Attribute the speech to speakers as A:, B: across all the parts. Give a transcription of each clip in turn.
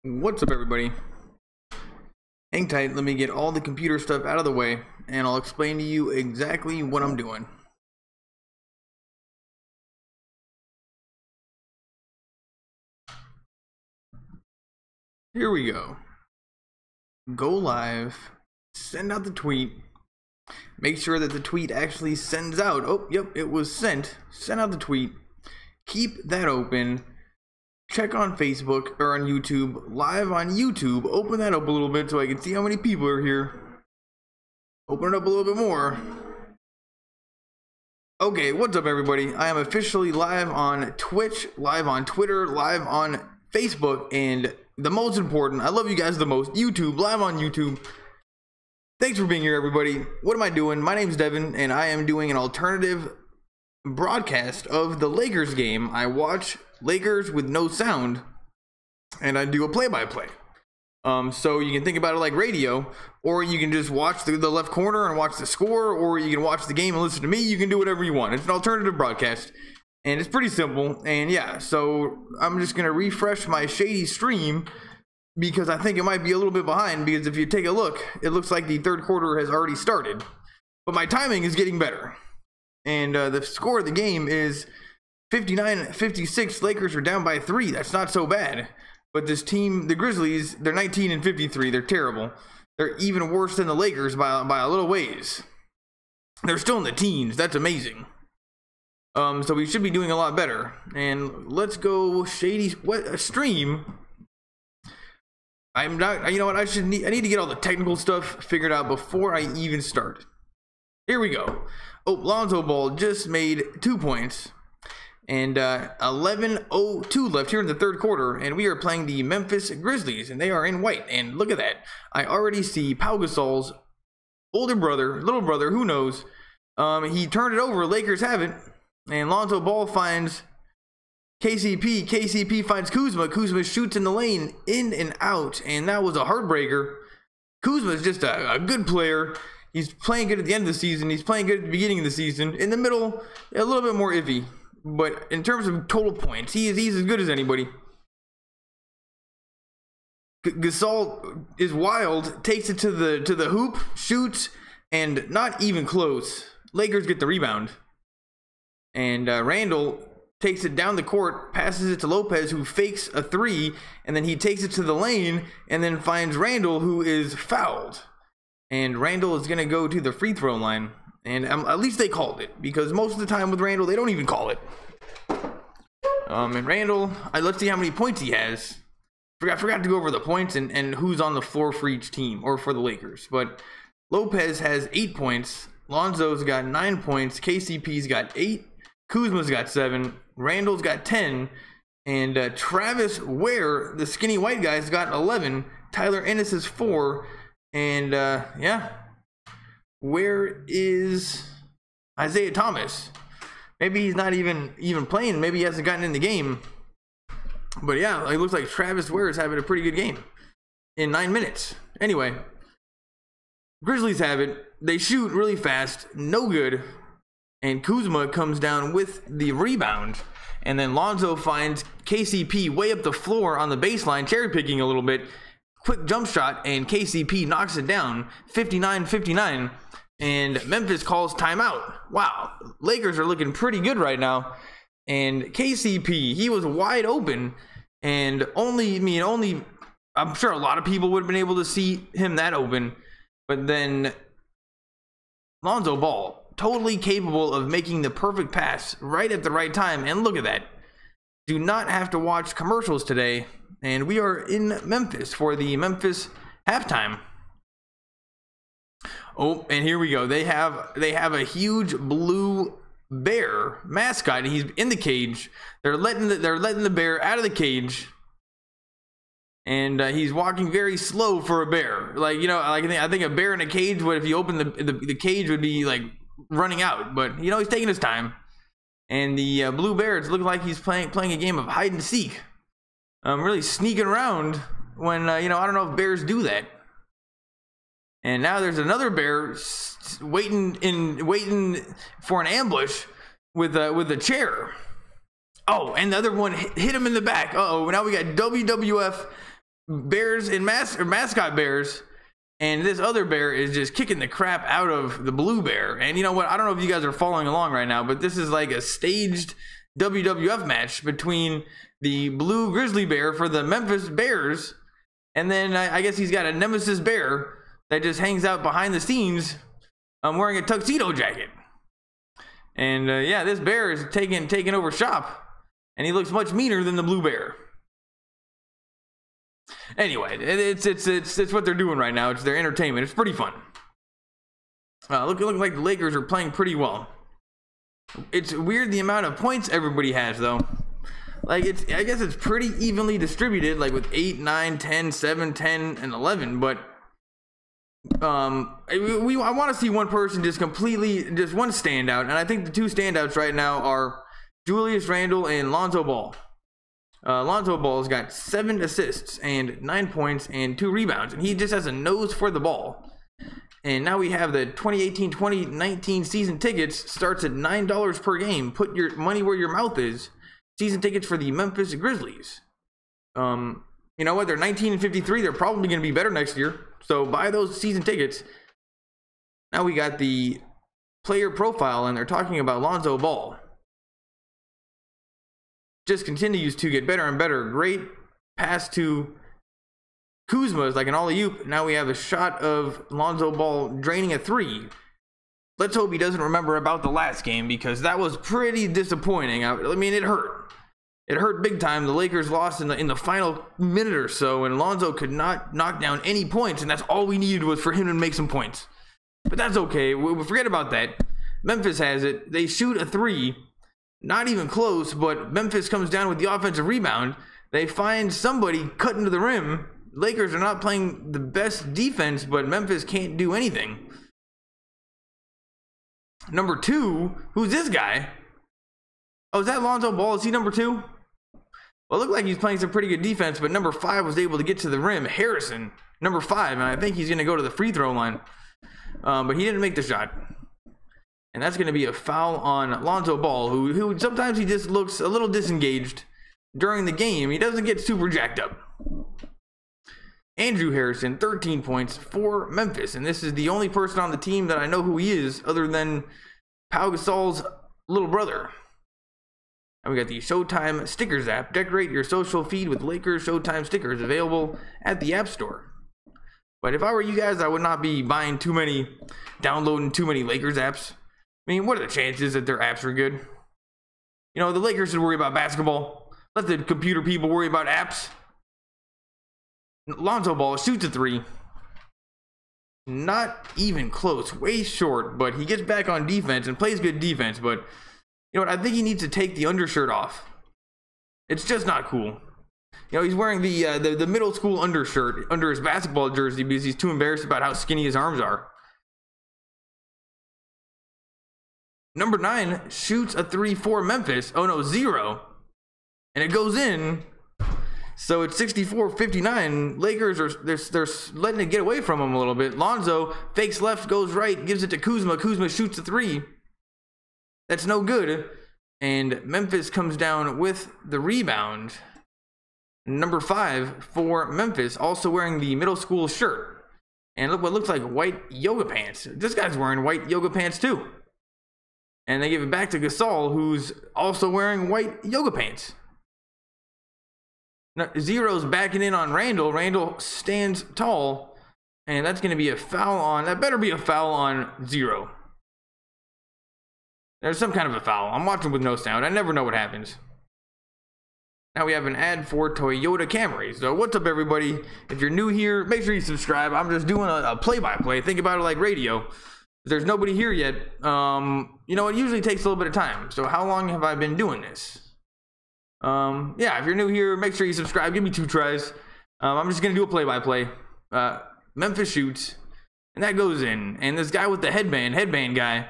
A: What's up, everybody? Hang tight, let me get all the computer stuff out of the way and I'll explain to you exactly what I'm doing. Here we go. Go live, send out the tweet, make sure that the tweet actually sends out. Oh, yep, it was sent. Send out the tweet, keep that open. Check on Facebook or on YouTube, live on YouTube. Open that up a little bit so I can see how many people are here. Open it up a little bit more. Okay, what's up, everybody? I am officially live on Twitch, live on Twitter, live on Facebook, and the most important, I love you guys the most, YouTube, live on YouTube. Thanks for being here, everybody. What am I doing? My name's Devin, and I am doing an alternative broadcast of the Lakers game. I watch Lakers with no sound and I do a play-by-play. So you can think about it like radio, or you can just watch the left corner and watch the score, or you can watch the game and listen to me. You can do whatever you want. It's an alternative broadcast and it's pretty simple. And yeah, so I'm just gonna refresh my shady stream because I think it might be a little bit behind, because if you take a look, it looks like the third quarter has already started, but my timing is getting better. And the score of the game is 59-56. Lakers are down by 3. That's not so bad. But this team, the Grizzlies, they're 19-53. They're terrible. They're even worse than the Lakers by a little ways. They're still in the teens. That's amazing. So we should be doing a lot better. And let's go shady. What a stream. I'm not. You know what? I need to get all the technical stuff figured out before I even start. Here we go. Oh, Lonzo Ball just made 2 points. And 11:02 left here in the third quarter, and we are playing the Memphis Grizzlies, and they are in white. And look at that. I already see Pau Gasol's older brother, little brother, who knows. He turned it over. Lakers have it. And Lonzo Ball finds KCP. KCP finds Kuzma. Kuzma shoots in the lane, in and out. And that was a heartbreaker. Kuzma is just a good player. He's playing good at the end of the season. He's playing good at the beginning of the season. In the middle, a little bit more iffy. But in terms of total points, he's as good as anybody. Gasol is wild, takes it to the hoop, shoots, and not even close. Lakers get the rebound. And Randall takes it down the court, passes it to Lopez, who fakes a 3, and then he takes it to the lane, and then finds Randall, who is fouled. And Randall is going to go to the free throw line. And at least they called it, because most of the time with Randall, they don't even call it. And Randall, let's see how many points he has. Forgot to go over the points and who's on the floor for each team, or for the Lakers. But Lopez has 8 points. Lonzo's got 9 points. KCP's got 8. Kuzma's got 7. Randall's got 10. And Travis Ware, the skinny white guy's got 11. Tyler Ennis is 4. And yeah. Where is Isaiah Thomas? Maybe he's not even playing. Maybe he hasn't gotten in the game. But yeah, it looks like Travis Ware is having a pretty good game in 9 minutes. Anyway, Grizzlies have it. They shoot really fast. No good. And Kuzma comes down with the rebound. And then Lonzo finds KCP way up the floor on the baseline, cherry picking a little bit. Quick jump shot, and KCP knocks it down. 59-59. And Memphis calls timeout. Wow, Lakers are looking pretty good right now. And KCP, he was wide open, and I'm sure a lot of people would have been able to see him that open. But then Lonzo Ball, totally capable of making the perfect pass right at the right time. And look at that. Do not have to watch commercials today. And we are in Memphis for the Memphis halftime. Oh, and here we go. They have a huge blue bear mascot. He's in the cage. They're letting the bear out of the cage, and he's walking very slow for a bear. Like, you know, I think a bear in a cage would, if you open the cage, would be like running out. But you know, he's taking his time. And the blue bears look like he's playing a game of hide and seek. Really sneaking around when you know, I don't know if bears do that. And now there's another bear waiting for an ambush with a chair. Oh, and the other one hit him in the back. Uh-oh, now we got WWF bears and mascot bears, and this other bear is just kicking the crap out of the blue bear. And you know what? I don't know if you guys are following along right now, but this is like a staged WWF match between the blue grizzly bear for the Memphis Bears, and then I guess he's got a nemesis bear that just hangs out behind the scenes, wearing a tuxedo jacket. And yeah, this bear is taking over shop, and he looks much meaner than the blue bear. Anyway, it's what they're doing right now. It's their entertainment. It's pretty fun. Look like the Lakers are playing pretty well. It's weird the amount of points everybody has, though. Like, I guess it's pretty evenly distributed, like with 8, 9, 10, 7, 10, and 11. But I want to see one person just one standout, and I think the two standouts right now are Julius Randle and Lonzo Ball. Lonzo Ball's got 7 assists and 9 points and 2 rebounds, and he just has a nose for the ball. And now we have the 2018-2019 season tickets. Starts at $9 per game. Put your money where your mouth is. Season tickets for the Memphis Grizzlies. You know what? They're 19-53. They're probably going to be better next year. So buy those season tickets. Now we got the player profile, and they're talking about Lonzo Ball. Just continues to get better and better. Great pass to Kuzma is like an alley-oop. Now we have a shot of Lonzo Ball draining a 3. Let's hope he doesn't remember about the last game, because that was pretty disappointing. I mean, it hurt. It hurt big time. The Lakers lost in the final minute or so, and Lonzo could not knock down any points, and that's all we needed was for him to make some points. But that's okay. We'll forget about that. Memphis has it. They shoot a 3. Not even close, but Memphis comes down with the offensive rebound. They find somebody cutting to the rim. Lakers are not playing the best defense, but Memphis can't do anything. Number 2, who's this guy? Oh, is that Lonzo Ball? Is he number 2? Well, it looked like he's playing some pretty good defense, but number 5 was able to get to the rim. Harrison, number 5, and I think he's going to go to the free throw line. But he didn't make the shot. And that's going to be a foul on Lonzo Ball, who sometimes he just looks a little disengaged during the game. He doesn't get super jacked up. Andrew Harrison, 13 points for Memphis. And this is the only person on the team that I know who he is, other than Pau Gasol's little brother. And we got the Showtime Stickers app. Decorate your social feed with Lakers Showtime stickers, available at the App Store. But if I were you guys, I would not be downloading too many Lakers apps. I mean, what are the chances that their apps are good? You know, the Lakers should worry about basketball. Let the computer people worry about apps. Lonzo Ball shoots a 3. Not even close. Way short, but he gets back on defense and plays good defense. But, you know what? I think he needs to take the undershirt off. It's just not cool. You know, he's wearing the middle school undershirt under his basketball jersey because he's too embarrassed about how skinny his arms are. Number 9 shoots a 3 for Memphis. Oh no, 0. And it goes in. So it's 64-59. Lakers they're letting it get away from him a little bit. Lonzo fakes left, goes right, gives it to Kuzma. Kuzma shoots a 3. That's no good. And Memphis comes down with the rebound. Number 5 for Memphis, also wearing the middle school shirt. And look what looks like white yoga pants. This guy's wearing white yoga pants too. And they give it back to Gasol, who's also wearing white yoga pants. Now, 0's backing in on Randle. Randle stands tall. And that's going to be a foul on... That better be a foul on 0. There's some kind of a foul. I'm watching with no sound. I never know what happens. Now we have an ad for Toyota Camry. So what's up, everybody? If you're new here, make sure you subscribe. I'm just doing a play-by-play. Think about it like radio. There's nobody here yet. You know, it usually takes a little bit of time. So how long have I been doing this? Yeah, if you're new here, make sure you subscribe. Give me 2 tries. I'm just gonna do a play-by-play. Memphis shoots, and that goes in. And this guy with the headband guy,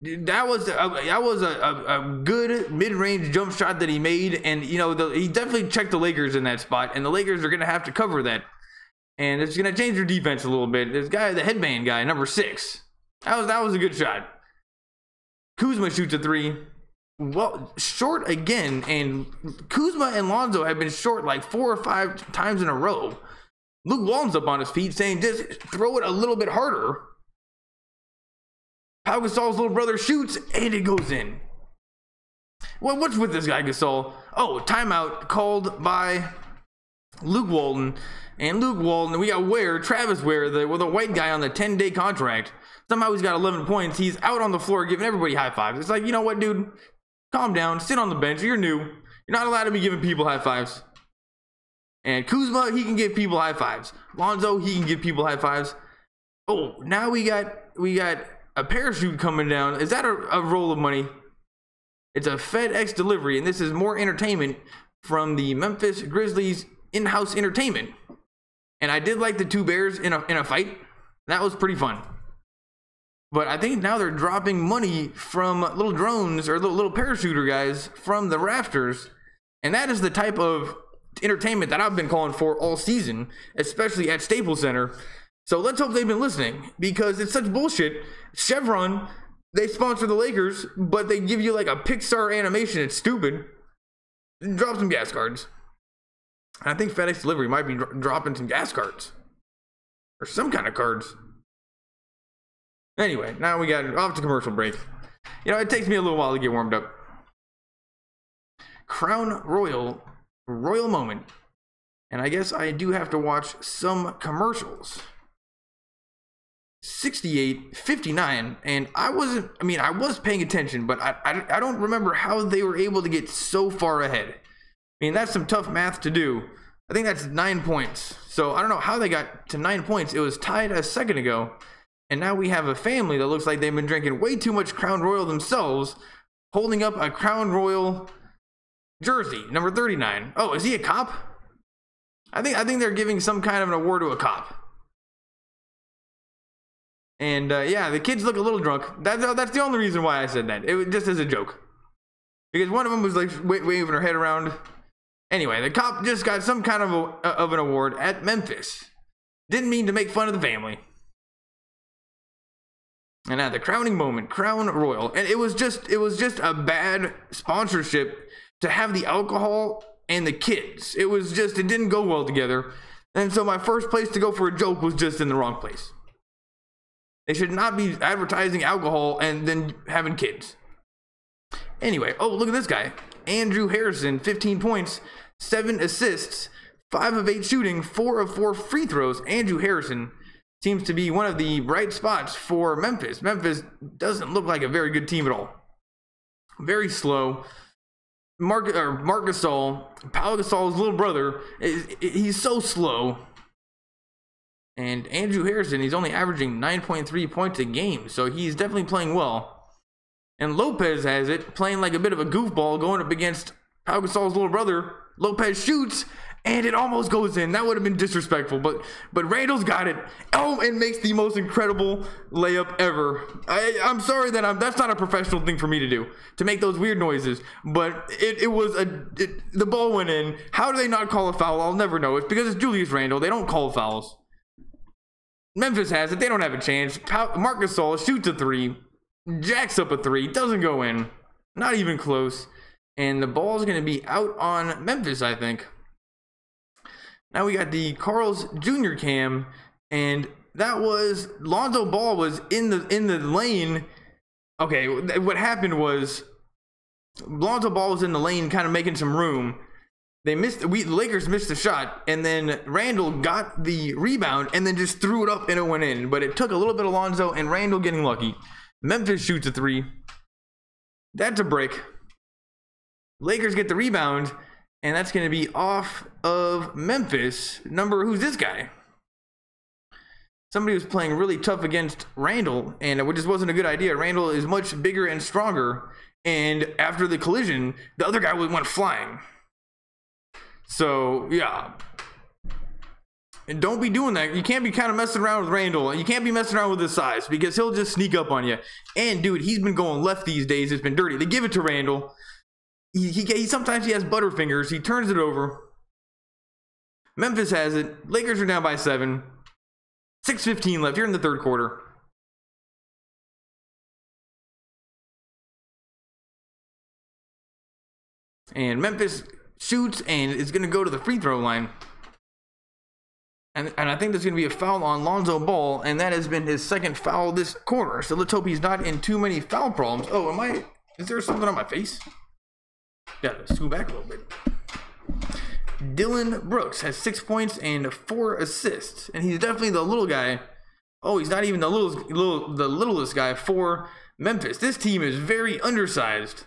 A: that was a good mid-range jump shot that he made. And you know, he definitely checked the Lakers in that spot, and the Lakers are gonna have to cover that. And it's gonna change their defense a little bit. This guy, the headband guy, number 6. That was a good shot. Kuzma shoots a 3. well, short again, and Kuzma and Lonzo have been short like 4 or 5 times in a row. Luke Walton's up on his feet saying, just throw it a little bit harder. Pau Gasol's little brother shoots, and it goes in. Well, what's with this guy, Gasol? Oh, timeout called by Luke Walton. And Luke Walton, we got Travis Ware, the white guy on the 10-day contract. Somehow he's got 11 points. He's out on the floor giving everybody high fives. It's like, you know what, dude? Calm down. Sit on the bench. You're new. You're not allowed to be giving people high fives. And Kuzma, he can give people high fives. Lonzo, he can give people high fives. Oh, now we got a parachute coming down. Is that a roll of money? It's a FedEx delivery, and this is more entertainment from the Memphis Grizzlies in-house entertainment. And I did like the two bears in a fight. That was pretty fun. But I think now they're dropping money from little drones or little parachuter guys from the rafters. And that is the type of entertainment that I've been calling for all season, especially at Staples Center. So let's hope they've been listening, because it's such bullshit. Chevron, they sponsor the Lakers, but they give you like a Pixar animation. It's stupid. Drop some gas cards. I think FedEx Delivery might be dropping some gas cards or some kind of cards. Anyway, now we got off to commercial break. You know, it takes me a little while to get warmed up. Crown Royal moment. And I guess I do have to watch some commercials. 68-59, and I was paying attention, but I don't remember how they were able to get so far ahead. I mean, that's some tough math to do. I think that's 9 points. So I don't know how they got to 9 points. It was tied a second ago. And now we have a family that looks like they've been drinking way too much Crown Royal themselves, holding up a Crown Royal jersey, number 39. Oh, is he a cop? I think they're giving some kind of an award to a cop. And yeah, the kids look a little drunk. That's the only reason why I said that. It was just as a joke. Because one of them was like waving her head around. Anyway, the cop just got some kind of an award at Memphis. Didn't mean to make fun of the family. And now the crowning moment, Crown Royal. And it was just a bad sponsorship to have the alcohol and the kids. It didn't go well together. And so my first place to go for a joke was just in the wrong place. They should not be advertising alcohol and then having kids. Anyway, oh, look at this guy. Andrew Harrison, 15 points, 7 assists, 5 of 8 shooting, 4 of 4 free throws. Andrew Harrison seems to be one of the bright spots for Memphis. Memphis doesn't look like a very good team at all. Very slow. Marc Gasol, Pau Gasol's little brother, he's so slow. And Andrew Harrison, he's only averaging 9.3 points a game, so he's definitely playing well. And Lopez has it, playing like a bit of a goofball, going up against Pau Gasol's little brother. Lopez shoots, and it almost goes in. That would have been disrespectful, but Randall's got it. Oh, and makes the most incredible layup ever. I'm sorry that that's not a professional thing for me to do, to make those weird noises, but the ball went in. How do they not call a foul? I'll never know. It's because it's Julius Randle. They don't call fouls. Memphis has it. They don't have a chance. Marc Gasol shoots a 3. Jacks up a 3. Doesn't go in. Not even close. And the ball's going to be out on Memphis, I think. Now we got the Carl's Jr. cam. And that was... Lonzo Ball was in the lane. Okay, what happened was... Lonzo Ball was in the lane kind of making some room. The Lakers missed the shot, and then Randall got the rebound and then just threw it up and it went in. But it took a little bit of Lonzo and Randall getting lucky. Memphis shoots a 3. That's a break. Lakers get the rebound, and that's going to be off of Memphis. Who's this guy? Somebody was playing really tough against Randall, and it just wasn't a good idea. Randall is much bigger and stronger, and after the collision, the other guy went flying. So, yeah. And don't be doing that. You can't be kind of messing around with Randall. You can't be messing around with his size, because he'll just sneak up on you. And, dude, he's been going left these days. It's been dirty. They give it to Randall. Sometimes he has butterfingers. He turns it over. Memphis has it. Lakers are down by 7. 6:15 left here in the third quarter. And Memphis shoots and is going to go to the free throw line. And I think there's going to be a foul on Lonzo Ball, and that has been his second foul this quarter. So let's hope he's not in too many foul problems. Oh, is there something on my face? Gotta scoot back a little bit. Dylan Brooks has 6 points and 4 assists, and he's definitely the little guy. Oh, he's not even the littlest guy for Memphis. This team is very undersized.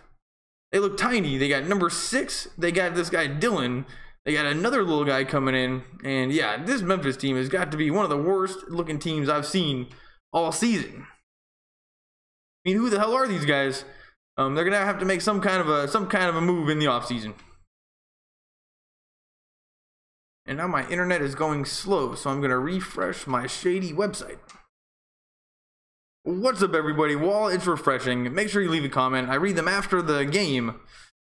A: They look tiny. They got number 6. They got this guy Dylan. They got another little guy coming in, and yeah, this Memphis team has got to be one of the worst looking teams I've seen all season. I mean, who the hell are these guys? They're gonna have to make some kind of a move in the offseason. And now my internet is going slow, so I'm gonna refresh my shady website. What's up, everybody? While it's refreshing, make sure you leave a comment. I read them after the game.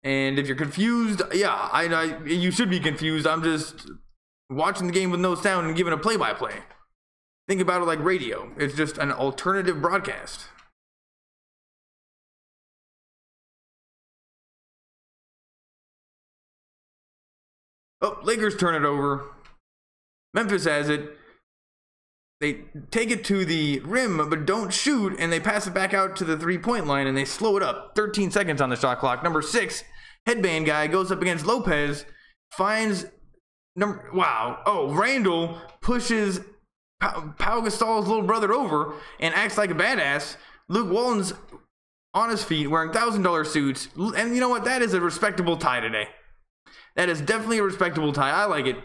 A: And if you're confused, yeah, you should be confused. I'm just watching the game with no sound and giving a play-by-play. Think about it like radio. It's just an alternative broadcast. Oh, Lakers turn it over. Memphis has it. They take it to the rim, but don't shoot, and they pass it back out to the three-point line, and they slow it up. 13 seconds on the shot clock. Number 6, headband guy, goes up against Lopez, finds Randall pushes Pau Gasol's little brother over and acts like a badass. Luke Walton's on his feet wearing $1,000 suits, and you know what? That is a respectable tie today. That is definitely a respectable tie. I like it.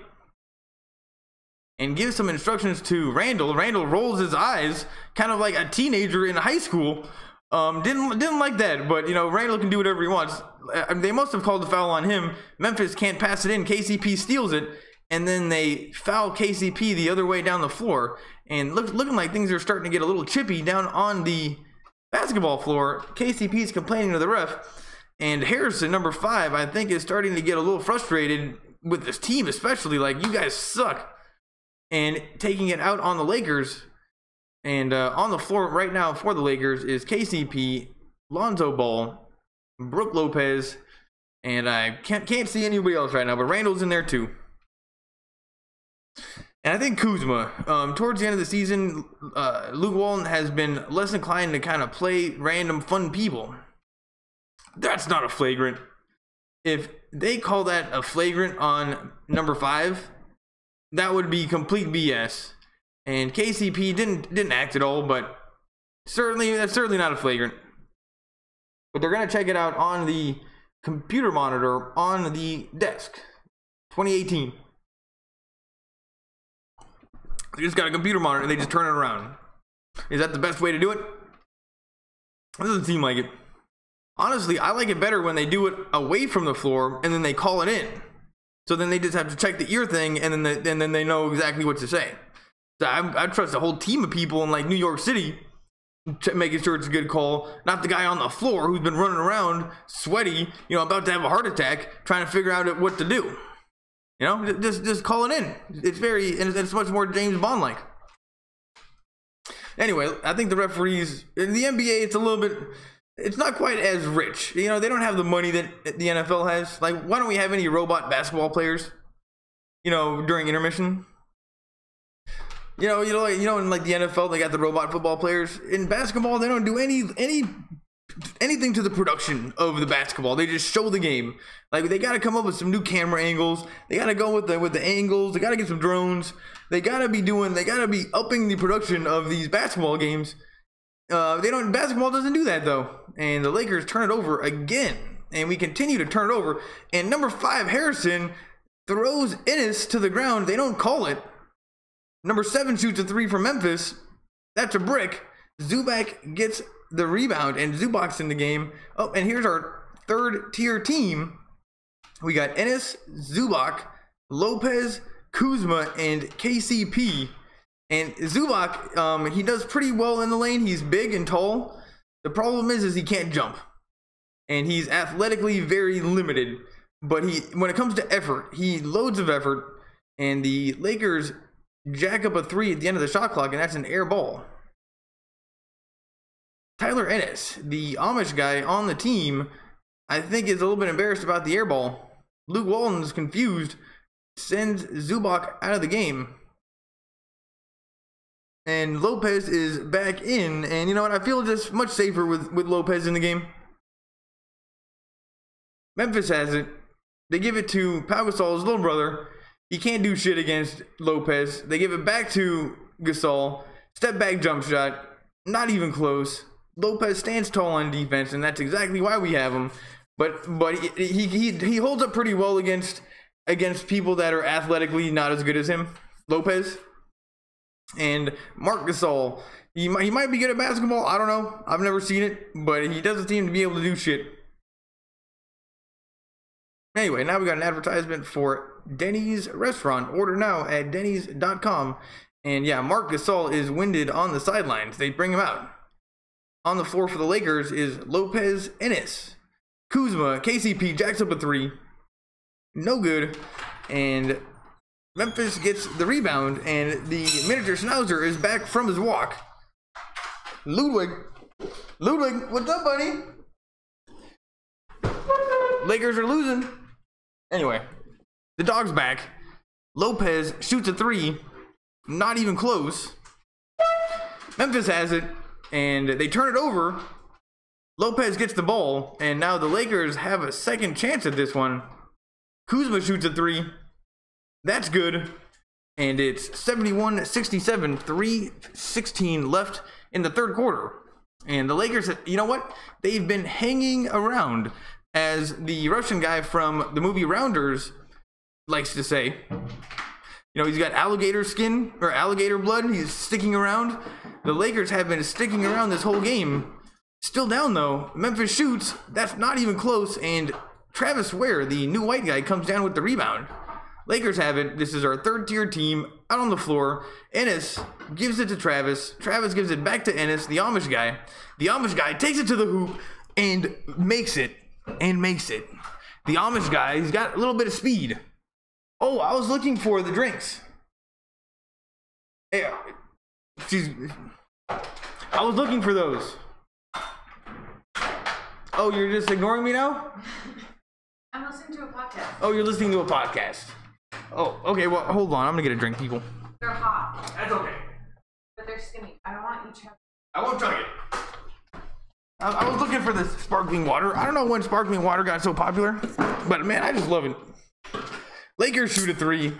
A: And gives some instructions to Randall. Randall rolls his eyes, kind of like a teenager in high school. Didn't like that, but you know, Randall can do whatever he wants. They must have called the foul on him. Memphis can't pass it in. KCP steals it, and then they foul KCP the other way down the floor. And looking like things are starting to get a little chippy down on the basketball floor. KCP is complaining to the ref, and Harrison, number 5, I think is starting to get a little frustrated with this team, especially like, you guys suck, and taking it out on the Lakers. And on the floor right now for the Lakers is KCP, Lonzo Ball, Brook Lopez, and I can't see anybody else right now, but Randall's in there too. And I think Kuzma, towards the end of the season, Luke Walton has been less inclined to kind of play random fun people. That's not a flagrant. If they call that a flagrant on number 5, that would be complete BS. And KCP didn't act at all, but that's certainly not a flagrant. But they're gonna check it out on the computer monitor on the desk. 2018. They just got a computer monitor and they just turn it around. Is that the best way to do it? It doesn't seem like it. Honestly, I like it better when they do it away from the floor and then they call it in. So then they just have to check the ear thing, and then they know exactly what to say. So I trust a whole team of people in like New York City making sure it's a good call, not the guy on the floor who's been running around sweaty, you know, about to have a heart attack, trying to figure out what to do. You know, just call it in. It's much more James Bond like. Anyway, I think the referees in the NBA, it's not quite as rich. You know, they don't have the money that the NFL has. Like, why don't we have any robot basketball players, you know, during intermission? You know, in like the NFL, they got the robot football players. In basketball, they don't do anything to the production of the basketball. They just show the game. Like, they got to come up with some new camera angles. They got to go with the angles. They got to get some drones. They got to be upping the production of these basketball games. Basketball doesn't do that though. And the Lakers turn it over again. And we continue to turn it over. And number 5, Harrison, throws Ennis to the ground. They don't call it. Number 7 shoots a 3 from Memphis. That's a brick. Zubac gets the rebound, and Zubac's in the game. Oh, and here's our third tier team. We got Ennis, Zubac, Lopez, Kuzma, and KCP. And Zubac, he does pretty well in the lane. He's big and tall. The problem is he can't jump. And he's athletically very limited. But when it comes to effort, he loads of effort. And the Lakers jack up a 3 at the end of the shot clock, and that's an air ball. Tyler Ennis, the Amish guy on the team, I think, is a little bit embarrassed about the air ball. Luke Walton's confused, sends Zubac out of the game. And Lopez is back in, and you know what? I feel just much safer with Lopez in the game. Memphis has it. They give it to Pau Gasol's little brother. He can't do shit against Lopez. They give it back to Gasol. Step back jump shot. Not even close. Lopez stands tall on defense, and that's exactly why we have him. But he holds up pretty well against people that are athletically not as good as him. Lopez. And Marc Gasol, he might be good at basketball. I don't know. I've never seen it, but he doesn't seem to be able to do shit. Anyway, now we got an advertisement for Denny's restaurant. Order now at dennys.com. And yeah, Marc Gasol is winded on the sidelines. They bring him out. On the floor for the Lakers is Lopez Ennis. Kuzma, KCP jacks up a three. No good. And Memphis gets the rebound, and the miniature schnauzer is back from his walk. Ludwig, what's up, buddy? Lakers are losing. Anyway, the dog's back. Lopez shoots a three, not even close. Memphis has it, and they turn it over. Lopez gets the ball, and now the Lakers have a second chance at this one. Kuzma shoots a three. That's good. And it's 71-67, 3:16 left in the third quarter. And the Lakers, you know what? They've been hanging around, as the Russian guy from the movie Rounders likes to say. You know, he's got alligator skin, or alligator blood. He's sticking around. The Lakers have been sticking around this whole game. Still down, though. Memphis shoots. That's not even close. And Travis Ware, the new white guy, comes down with the rebound. Lakers have it. This is our third-tier team out on the floor. Ennis gives it to Travis. Travis gives it back to Ennis, the Amish guy. The Amish guy takes it to the hoop and makes it. The Amish guy, he's got a little bit of speed. Oh, I was looking for the drinks. Hey, I was looking for those. Oh, you're just ignoring me now?
B: I'm listening to a podcast.
A: Oh, you're listening to a podcast. Oh, okay, well, hold on. I'm gonna get a drink, people.
B: They're hot.
A: That's okay.
B: But they're skinny. I don't want you to.
A: I won't chug it. I was looking for this sparkling water. I don't know when sparkling water got so popular, but man, I just love it. Lakers shoot a three.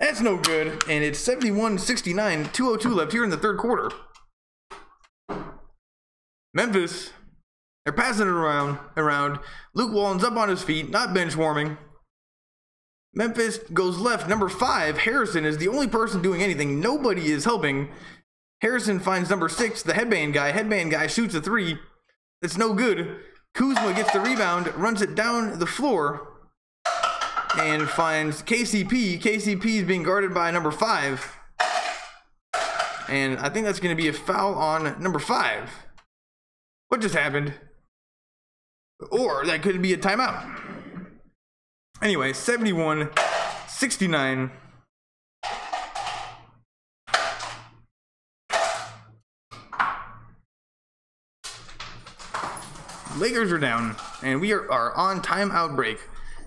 A: That's no good, and it's 71-69, 2:02 left here in the third quarter. Memphis, they're passing it around. Luke Walton's up on his feet, not bench warming. Memphis goes left. Number 5, Harrison, is the only person doing anything. Nobody is helping. Harrison finds number 6, the headband guy. Headband guy shoots a three. It's no good. Kuzma gets the rebound, runs it down the floor, and finds KCP. KCP is being guarded by number 5. And I think that's going to be a foul on number 5. What just happened? Or that could be a timeout. Anyway, 71-69. Lakers are down, and we are on timeout break.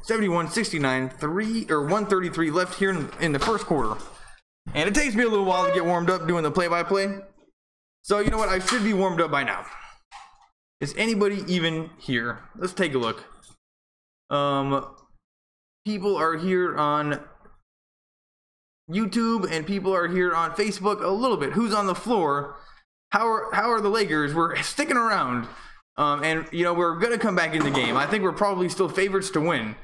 A: 71-69, 1:33 left here in the first quarter. And it takes me a little while to get warmed up doing the play-by-play. So you know what? I should be warmed up by now. Is anybody even here? Let's take a look. People are here on YouTube and people are here on Facebook a little bit. Who's on the floor? How are the Lakers? We're sticking around. And you know, we're gonna come back in the game. I think we're probably still favorites to win.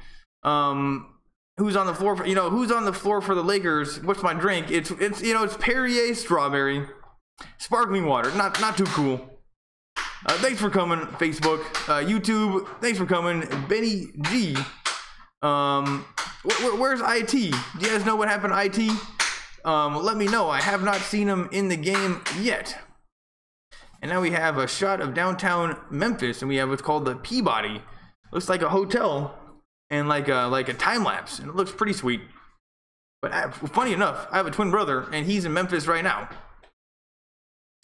A: Who's on the floor for, who's on the floor for the Lakers? What's my drink? It's it's Perrier strawberry sparkling water. Not too cool. Thanks for coming, Facebook, YouTube. Thanks for coming, Benny G. Where's IT? Do you guys know what happened to IT? Let me know. I have not seen him in the game yet. And now we have a shot of downtown Memphis, and we have what's called the Peabody. Looks like a hotel and like a time lapse, and it looks pretty sweet. But funny enough, I have a twin brother, and he's in Memphis right now.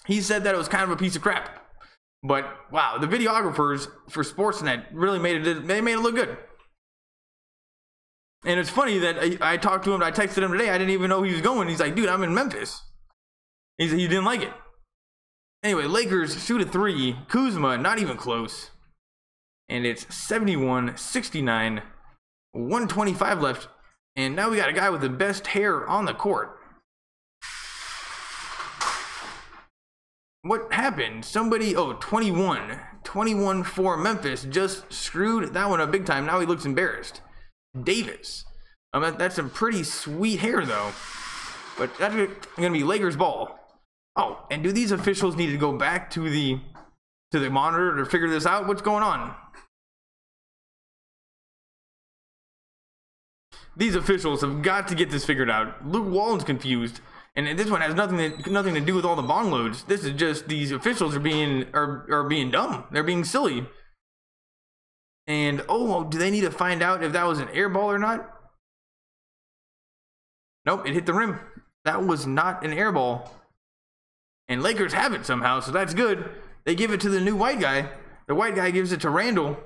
A: He said that it was kind of a piece of crap. But wow, the videographers for Sportsnet really made it look good. And it's funny that I talked to him, I texted him today, I didn't even know he was going. He's like, dude, I'm in Memphis. He didn't like it. Anyway, Lakers shoot a three. Kuzma, not even close. And it's 71-69. 125 left. And now we got a guy with the best hair on the court. What happened? Somebody, 21 for Memphis, just screwed that one up big time. Now he looks embarrassed. Davis. That's some pretty sweet hair though. But that's gonna be Lakers ball. Oh, and do these officials need to go back to the monitor to figure this out? What's going on? These officials have got to get this figured out. Luke Walton's confused, and this one has nothing to do with all the bong loads. This is just these officials are being dumb. They're being silly. And do they need to find out if that was an air ball or not? Nope, it hit the rim. That was not an air ball. And Lakers have it somehow, so that's good. They give it to the new white guy. The white guy gives it to Randall.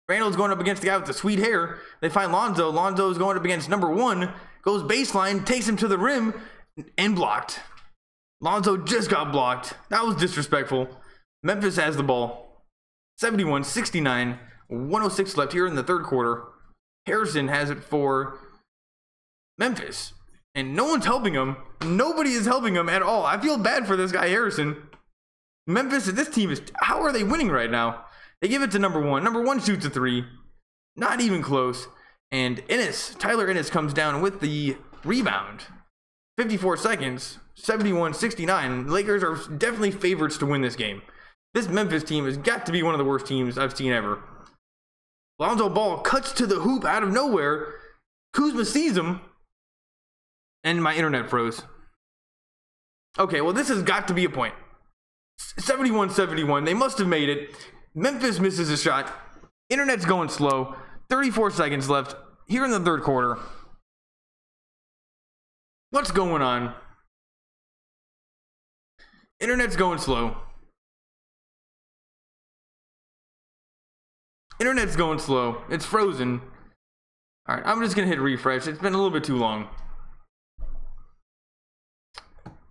A: Randall's going up against the guy with the sweet hair. They find Lonzo. Lonzo's going up against number one. Goes baseline, takes him to the rim, and blocked. Lonzo just got blocked. That was disrespectful. Memphis has the ball. 71-69. 106 left here in the third quarter. Harrison has it for Memphis. And no one's helping him. Nobody is helping him at all. I feel bad for this guy, Harrison. Memphis, this team is... How are they winning right now? They give it to number one. Number one shoots a three. Not even close. And Tyler Ennis comes down with the rebound. 54 seconds. 71-69. Lakers are definitely favorites to win this game. This Memphis team has got to be one of the worst teams I've seen ever. Lonzo Ball cuts to the hoop out of nowhere. Kuzma sees him. And my internet froze. Okay, well, this has got to be a point. 71-71. They must have made it. Memphis misses a shot. Internet's going slow. 34 seconds left here in the third quarter. What's going on? Internet's going slow. Internet's going slow. It's frozen. All right, I'm just going to hit refresh. It's been a little bit too long.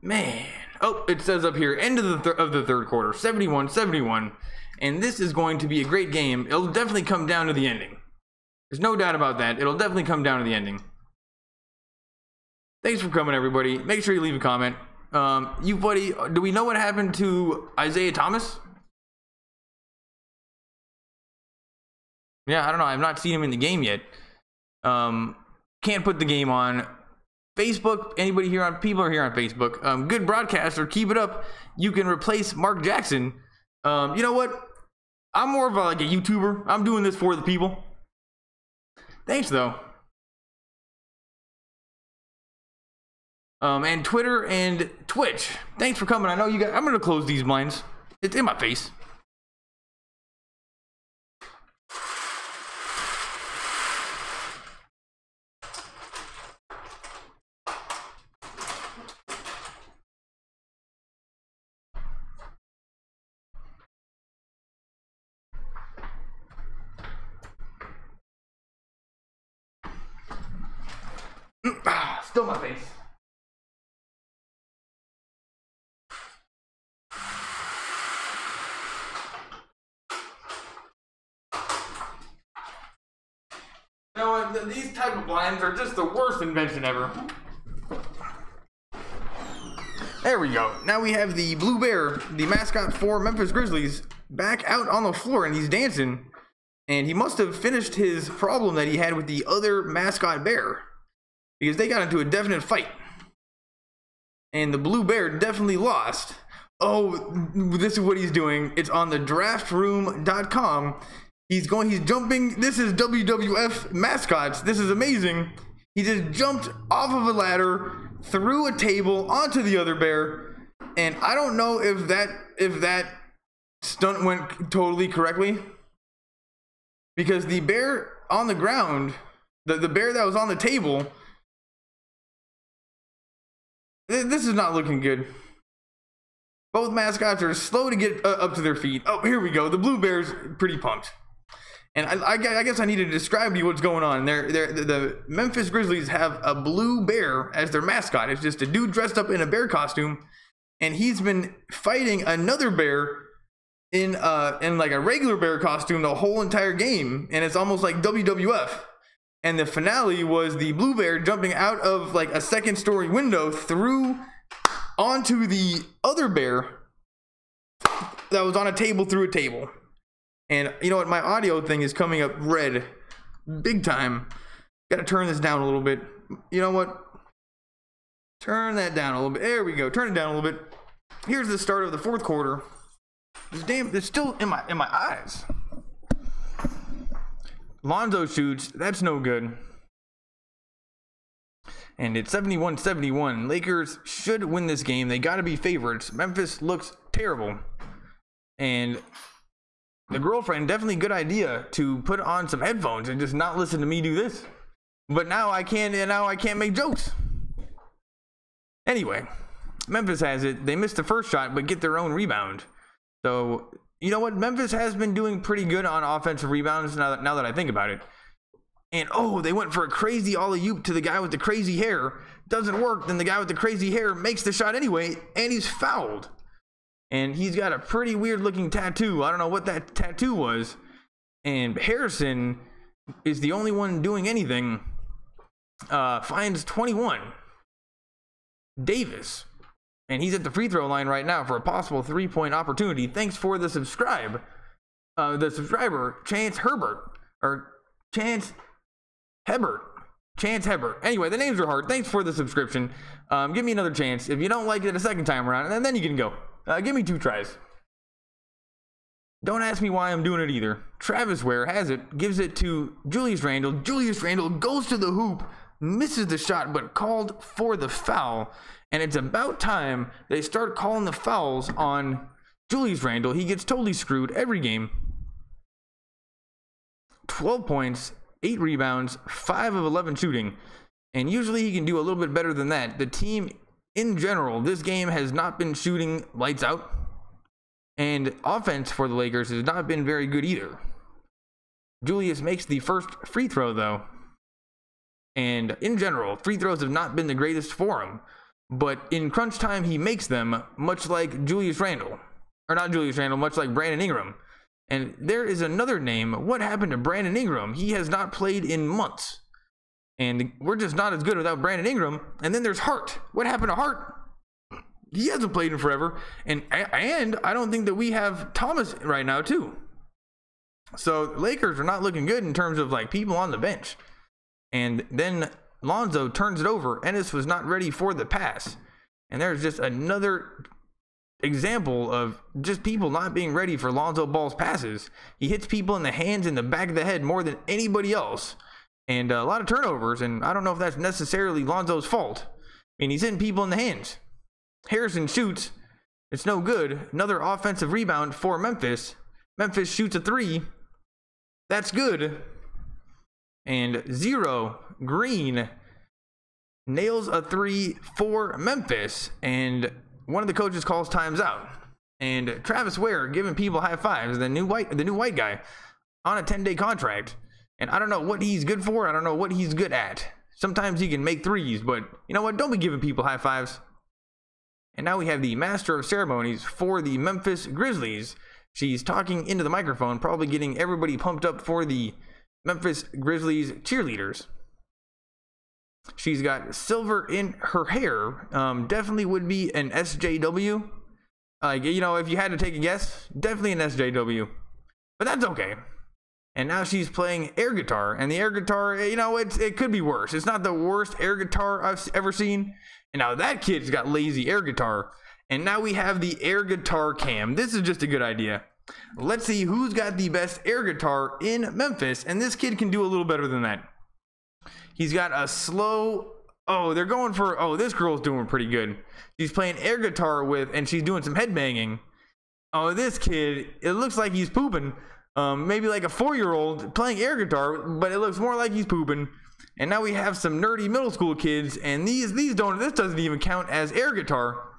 A: Man. Oh, it says up here, end of the third quarter, 71-71. And this is going to be a great game. It'll definitely come down to the ending. There's no doubt about that. It'll definitely come down to the ending. Thanks for coming, everybody. Make sure you leave a comment. You, buddy, do we know what happened to Isaiah Thomas? Yeah, I don't know. I've not seen him in the game yet. Can't put the game on Facebook. Anybody here on... People are here on Facebook. Good broadcaster. Keep it up. You can replace Mark Jackson. You know what? I'm more of like a YouTuber. I'm doing this for the people. Thanks, though. And Twitter and Twitch. Thanks for coming. I know you guys... I'm going to close these blinds. It's in my face. Still my face. You know what? These type of blinds are just the worst invention ever. There we go. Now we have the Blue Bear, the mascot for Memphis Grizzlies, back out on the floor, and he's dancing. And he must have finished his problem that he had with the other mascot bear, because they got into a definite fight. And the Blue Bear definitely lost. Oh, this is what he's doing. It's on the draftroom.com. He's jumping. This is WWF mascots. This is amazing. He just jumped off of a ladder, threw a table onto the other bear. And I don't know if that stunt went totally correctly, because the bear on the ground, the bear that was on the table, this is not looking good. Both mascots are slow to get up to their feet. Oh, here we go. The Blue Bears pretty pumped. And I guess I need to describe to you what's going on. The Memphis Grizzlies have a blue bear as their mascot. It's just a dude dressed up in a bear costume, and he's been fighting another bear in like a regular bear costume the whole entire game, and it's almost like WWF. And the finale was the blue bear jumping out of like a second-story window through onto the other bear that was on a table through a table. And you know what? My audio thing is coming up red big time. Gotta turn this down a little bit. You know what? Turn that down a little bit. There we go. Turn it down a little bit. Here's the start of the fourth quarter. It's still in my eyes. Lonzo shoots. That's no good. And it's 71-71. Lakers should win this game. They got to be favorites. Memphis looks terrible. And the girlfriend, definitely good idea to put on some headphones and just not listen to me do this. But now I can't make jokes. Anyway, Memphis has it. They missed the first shot, but get their own rebound. So, you know what? Memphis has been doing pretty good on offensive rebounds now that I think about it. And, oh, they went for a crazy alley-oop to the guy with the crazy hair. Doesn't work. Then the guy with the crazy hair makes the shot anyway, and he's fouled. And he's got a pretty weird-looking tattoo. I don't know what that tattoo was. And Harrison is the only one doing anything. Finds 21. Davis. And he's at the free throw line right now for a possible 3-point opportunity. Thanks for the subscriber, Chance Herbert. Or Chance Hebert. Anyway, the names are hard. Thanks for the subscription. Give me another chance. If you don't like it a second time around, and then you can go. Give me 2 tries. Don't ask me why I'm doing it either. Travis Ware has it, gives it to Julius Randle. Julius Randle goes to the hoop, misses the shot, but called for the foul. And it's about time they start calling the fouls on Julius Randle. He gets totally screwed every game. 12 points, 8 rebounds, 5 of 11 shooting. And usually he can do a little bit better than that. The team in general, this game has not been shooting lights out. And offense for the Lakers has not been very good either. Julius makes the first free throw, though. And in general, free throws have not been the greatest for him. But in crunch time, he makes them, much like Julius Randle. Or not Julius Randle, much like Brandon Ingram. And there is another name. What happened to Brandon Ingram? He has not played in months. And we're just not as good without Brandon Ingram. And then there's Hart. What happened to Hart? He hasn't played in forever. And I don't think that we have Thomas right now, too. So the Lakers are not looking good in terms of like people on the bench. And then Lonzo turns it over. Ennis was not ready for the pass. And there's just another example of just people not being ready for Lonzo Ball's passes. He hits people in the hands and the back of the head more than anybody else. And a lot of turnovers. And I don't know if that's necessarily Lonzo's fault. I mean, he's hitting people in the hands. Harrison shoots. It's no good. Another offensive rebound for Memphis. Memphis shoots a 3. That's good. And 0. Green nails a 3 for Memphis. And one of the coaches calls times out. And Travis Ware giving people high fives. The new white guy on a 10-day contract. And I don't know what he's good for. I don't know what he's good at. Sometimes he can make threes, but you know what? Don't be giving people high fives. And now we have the master of ceremonies for the Memphis Grizzlies. She's talking into the microphone, probably getting everybody pumped up for the Memphis Grizzlies cheerleaders. She's got silver in her hair. Definitely would be an SJW. You know, if you had to take a guess, definitely an SJW. But that's okay. And now she's playing air guitar. And the air guitar, you know, it could be worse. It's not the worst air guitar I've ever seen. And now that kid's got lazy air guitar. And now we have the air guitar cam. This is just a good idea. Let's see who's got the best air guitar in Memphis. And this kid can do a little better than that. He's got a slow... Oh, they're going for... Oh, this girl's doing pretty good. She's playing air guitar with... And she's doing some headbanging. Oh, this kid... It looks like he's pooping. Maybe like a 4-year-old playing air guitar. But it looks more like he's pooping. And now we have some nerdy middle school kids, and this doesn't even count as air guitar.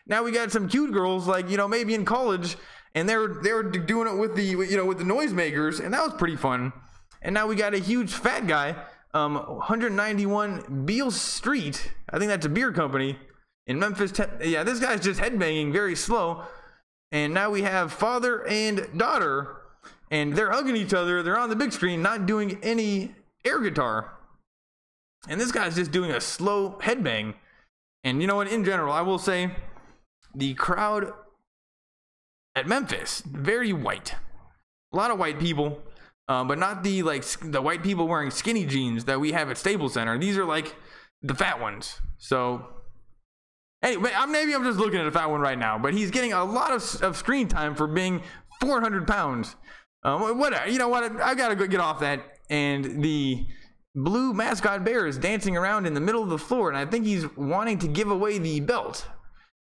A: Now we got some cute girls, like, you know, maybe in college, and they were doing it with the, you know, with the noisemakers, and that was pretty fun. And now we got a huge fat guy, 191 Beale Street. I think that's a beer company in Memphis. Yeah, this guy's just headbanging very slow. And now we have father and daughter, and they're hugging each other. They're on the big screen, not doing any air guitar. And this guy's just doing a slow headbang. And you know what, in general, I will say the crowd at Memphis, very white. A lot of white people, but not the the white people wearing skinny jeans that we have at Staples Center. These are like the fat ones. So anyway, maybe I'm just looking at a fat one right now, but he's getting a lot of screen time for being 400 pounds. Whatever, you know what, I gotta go get off that. And the blue mascot bear is dancing around in the middle of the floor, and I think he's wanting to give away the belt.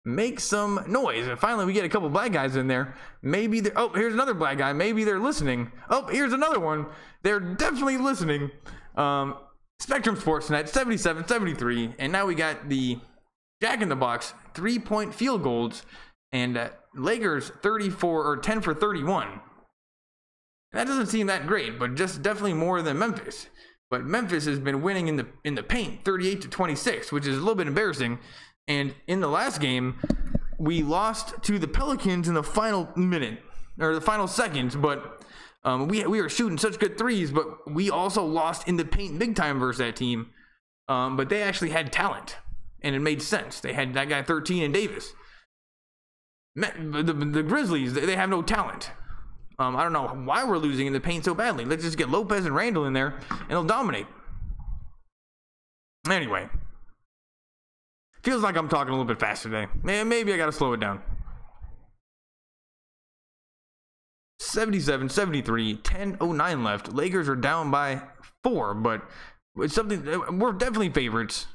A: Make some noise. And finally we get a couple black guys in there. Maybe they're, oh, here's another black guy. Maybe they're listening. Oh, here's another one. They're definitely listening. Spectrum Sportsnet 77-73, and now we got the Jack in the Box 3-point field goals, and Lakers 34 or 10 for 31. That doesn't seem that great, but just definitely more than Memphis. But Memphis has been winning in the paint 38-26, which is a little bit embarrassing. And in the last game, we lost to the Pelicans in the final minute, or the final seconds, but we were shooting such good threes, but we also lost in the paint big time versus that team. But they actually had talent, and it made sense. They had that guy 13 and Davis. The Grizzlies, they have no talent. I don't know why we're losing in the paint so badly. Let's just get Lopez and Randall in there, and they'll dominate. Anyway. Feels like I'm talking a little bit fast today. Maybe I gotta slow it down. 77-73, 10:09 left. Lakers are down by 4, but it's something, we're definitely favorites.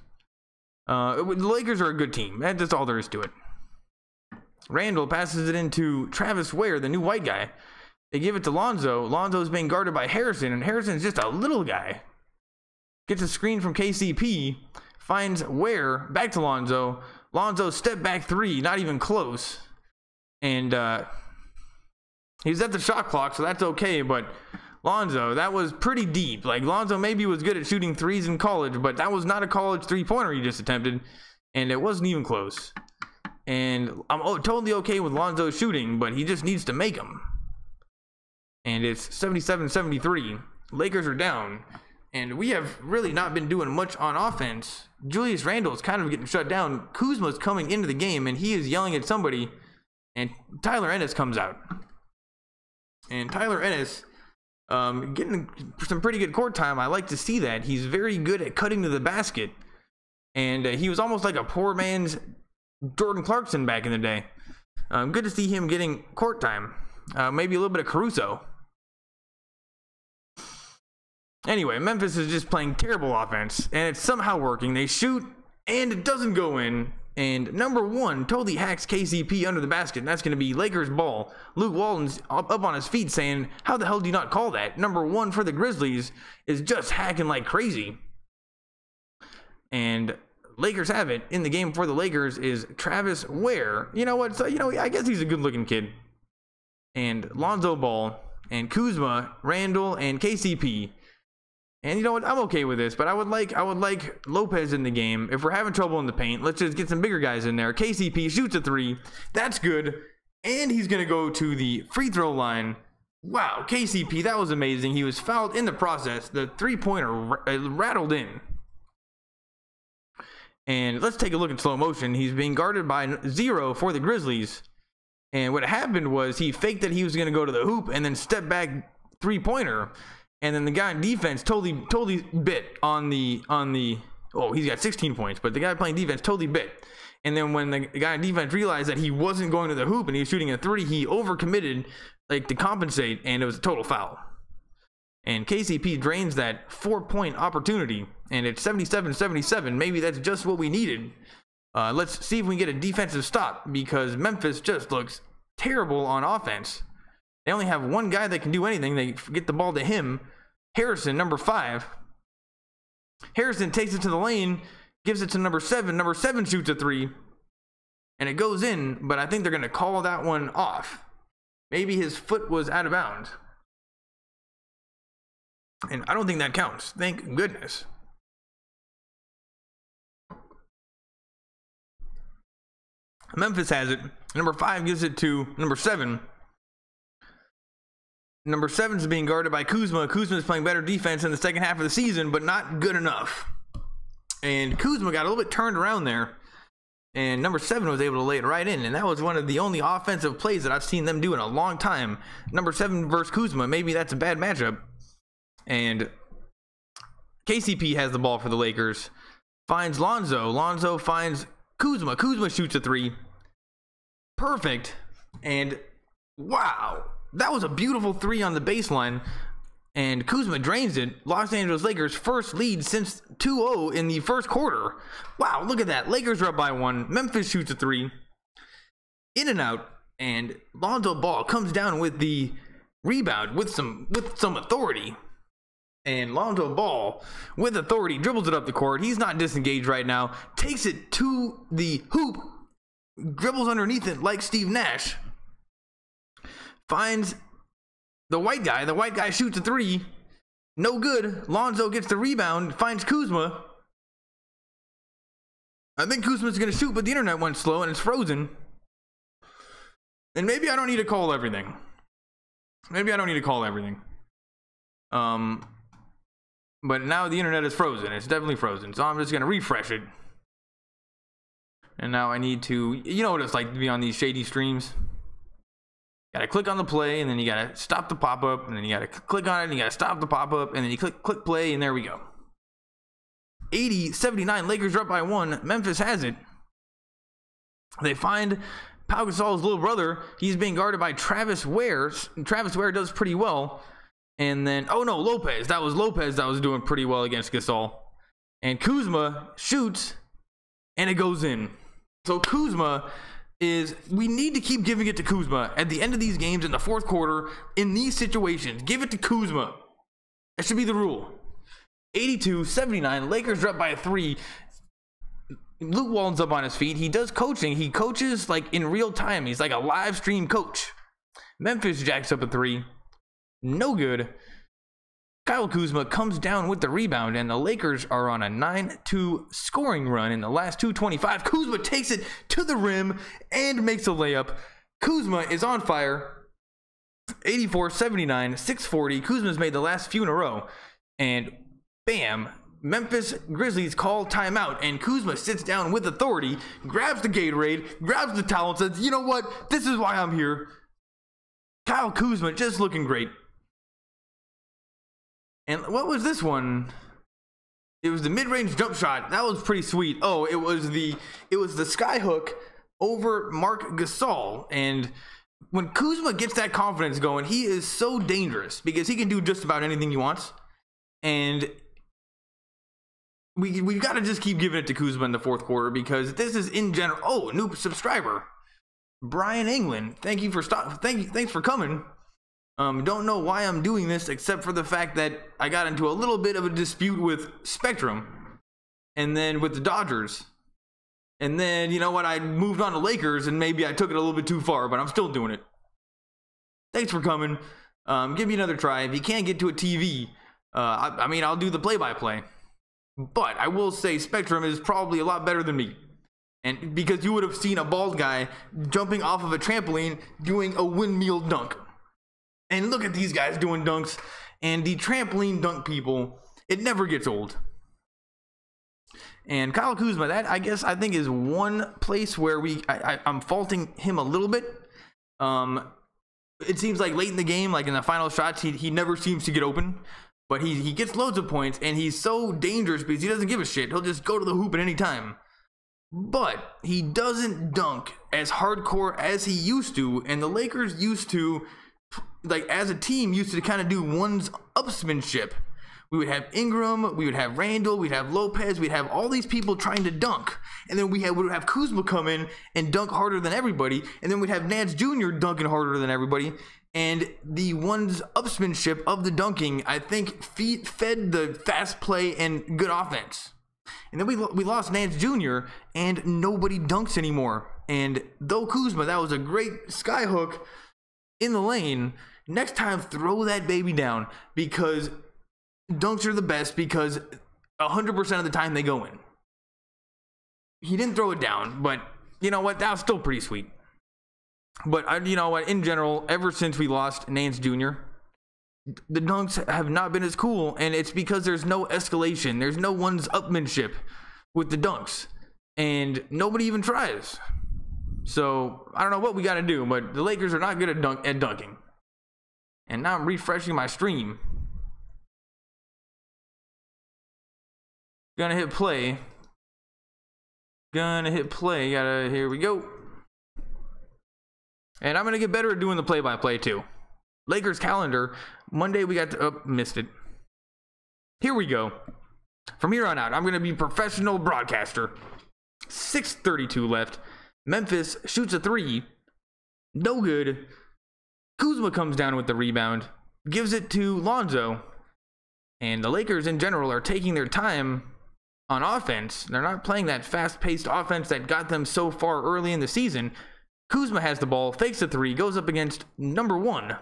A: The Lakers are a good team. That's all there is to it. Randall passes it into Travis Ware, the new white guy. They give it to Lonzo. Lonzo's being guarded by Harrison, and Harrison's just a little guy. Gets a screen from KCP. Finds Ware, back to Lonzo. Lonzo step back 3, not even close. And he's at the shot clock, so that's okay. But Lonzo, that was pretty deep. Like, Lonzo maybe was good at shooting threes in college, but that was not a college three-pointer he just attempted. And it wasn't even close. And I'm totally okay with Lonzo shooting, but he just needs to make them. And it's 77-73. Lakers are down. And we have really not been doing much on offense. Julius Randle is kind of getting shut down. Kuzma's coming into the game, and he is yelling at somebody. And Tyler Ennis comes out. And Tyler Ennis, getting some pretty good court time. I like to see that. He's very good at cutting to the basket. And he was almost like a poor man's Jordan Clarkson back in the day. Good to see him getting court time. Maybe a little bit of Caruso. Anyway, Memphis is just playing terrible offense, and it's somehow working. They shoot, and it doesn't go in. And number 1 totally hacks KCP under the basket, and that's going to be Lakers ball. Luke Walton's up on his feet saying, how the hell do you not call that? Number 1 for the Grizzlies is just hacking like crazy. And Lakers have it. In the game for the Lakers is Travis Ware. You know what? So, you know, I guess he's a good-looking kid. And Lonzo Ball, and Kuzma, Randall, and KCP. And you know what? I'm okay with this, but I would like Lopez in the game. If we're having trouble in the paint, let's just get some bigger guys in there. KCP shoots a 3. That's good. And he's going to go to the free throw line. Wow, KCP, that was amazing. He was fouled in the process. The three-pointer rattled in. And let's take a look in slow motion. He's being guarded by 0 for the Grizzlies. And what happened was he faked that he was going to go to the hoop and then step back three-pointer. And then the guy in defense totally bit on the oh, he's got 16 points, but the guy playing defense totally bit. And then when the guy in defense realized that he wasn't going to the hoop and he was shooting a 3, he overcommitted, like, to compensate, and it was a total foul. And KCP drains that 4-point opportunity, and it's 77-77. Maybe that's just what we needed. Let's see if we can get a defensive stop, because Memphis just looks terrible on offense. They only have one guy that can do anything. They get the ball to him. Harrison, number 5. Harrison takes it to the lane, gives it to number 7. Number 7 shoots a 3. and it goes in, but I think they're going to call that one off. Maybe his foot was out of bounds. And I don't think that counts. Thank goodness. Memphis has it. Number 5 gives it to number 7. Number 7 is being guarded by Kuzma. Kuzma is playing better defense in the second half of the season, but not good enough. And Kuzma got a little bit turned around there. And number 7 was able to lay it right in. And that was one of the only offensive plays that I've seen them do in a long time. Number 7 versus Kuzma. Maybe that's a bad matchup. And KCP has the ball for the Lakers. Finds Lonzo. Lonzo finds Kuzma. Kuzma shoots a 3. Perfect. And wow. That was a beautiful 3 on the baseline. And Kuzma drains it. Los Angeles Lakers first lead since 2-0 in the first quarter. Wow, look at that. Lakers are up by 1. Memphis shoots a 3. In and out. And Lonzo Ball comes down with the rebound with some authority. And Lonzo Ball, with authority, dribbles it up the court. He's not disengaged right now. Takes it to the hoop. Dribbles underneath it like Steve Nash. Finds the white guy. The white guy shoots a 3. No good. Lonzo gets the rebound. Finds Kuzma. I think Kuzma's going to shoot, but the internet went slow and it's frozen. And maybe I don't need to call everything. But now the internet is frozen. It's definitely frozen. So I'm just going to refresh it. And now I need to, you know what it's like to be on these shady streams. Gotta click on the play, and then you gotta stop the pop-up, and then you gotta click on it, and you gotta stop the pop-up, and then you click play, and there we go. 80-79, Lakers are up by 1. Memphis has it. They find Pau Gasol's little brother. He's being guarded by Travis Ware. Travis Ware does pretty well. And then, oh no, Lopez. That was Lopez that was doing pretty well against Gasol. And Kuzma shoots, and it goes in. So Kuzma is, we need to keep giving it to Kuzma at the end of these games in the fourth quarter. In these situations, give it to Kuzma. That should be the rule. 82-79, Lakers are up by 3. Luke Walton's up on his feet. He does coaching. He coaches like in real time. He's like a live stream coach. Memphis jacks up a 3. No good. Kyle Kuzma comes down with the rebound, and the Lakers are on a 9-2 scoring run in the last 2:25. Kuzma takes it to the rim and makes a layup. Kuzma is on fire. 84-79, 640. Kuzma's made the last few in a row. And bam, Memphis Grizzlies call timeout, and Kuzma sits down with authority, grabs the Gatorade, grabs the towel, and says, you know what? This is why I'm here. Kyle Kuzma just looking great. And what was this one? It was the mid-range jump shot. That was pretty sweet. Oh, it was the sky hook over Marc Gasol. And when Kuzma gets that confidence going, he is so dangerous because he can do just about anything he wants. And we've got to just keep giving it to Kuzma in the fourth quarter because this is in general. Oh, new subscriber, Brian England. Thank you for thanks for coming. Don't know why I'm doing this except for the fact that I got into a little bit of a dispute with Spectrum and then with the Dodgers. And then, you know what, I moved on to Lakers and maybe I took it a little bit too far, but I'm still doing it. Thanks for coming. Give me another try. If you can't get to a TV, I mean, I'll do the play-by-play. But I will say Spectrum is probably a lot better than me. And because you would have seen a bald guy jumping off of a trampoline doing a windmill dunk. And look at these guys doing dunks. And the trampoline dunk people, it never gets old. And Kyle Kuzma, that I think is one place where I'm faulting him a little bit. It seems like late in the game, like in the final shots, he never seems to get open. But he gets loads of points, and he's so dangerous because he doesn't give a shit. He'll just go to the hoop at any time. But he doesn't dunk as hardcore as he used to, and the Lakers used to, like as a team, used to kind of do one-upsmanship. We would have Ingram, we would have Randall, we'd have Lopez, we'd have all these people trying to dunk. And then we would have Kuzma come in and dunk harder than everybody. And then we'd have Nance Jr. dunking harder than everybody. And the one-upsmanship of the dunking, I think, fed the fast play and good offense. And then we lost Nance Jr. and nobody dunks anymore. And though Kuzma, that was a great skyhook in the lane, next time throw that baby down, because dunks are the best, because 100% of the time they go in. He didn't throw it down, but you know what? That was still pretty sweet. But you know what? In general, ever since we lost Nance Jr., the dunks have not been as cool, and it's because there's no escalation. There's no one-upmanship with the dunks, and nobody even tries. So I don't know what we got to do, but the Lakers are not good at dunking. And now I'm refreshing my stream. Gonna hit play. Here we go. And I'm gonna get better at doing the play-by-play too. Lakers calendar. Monday we got to, missed it. Here we go. From here on out, I'm gonna be professional broadcaster. 6:32 left. Memphis shoots a 3. No good. Kuzma comes down with the rebound. Gives it to Lonzo. And the Lakers in general are taking their time on offense. They're not playing that fast-paced offense that got them so far early in the season. Kuzma has the ball, fakes a 3, goes up against number 1.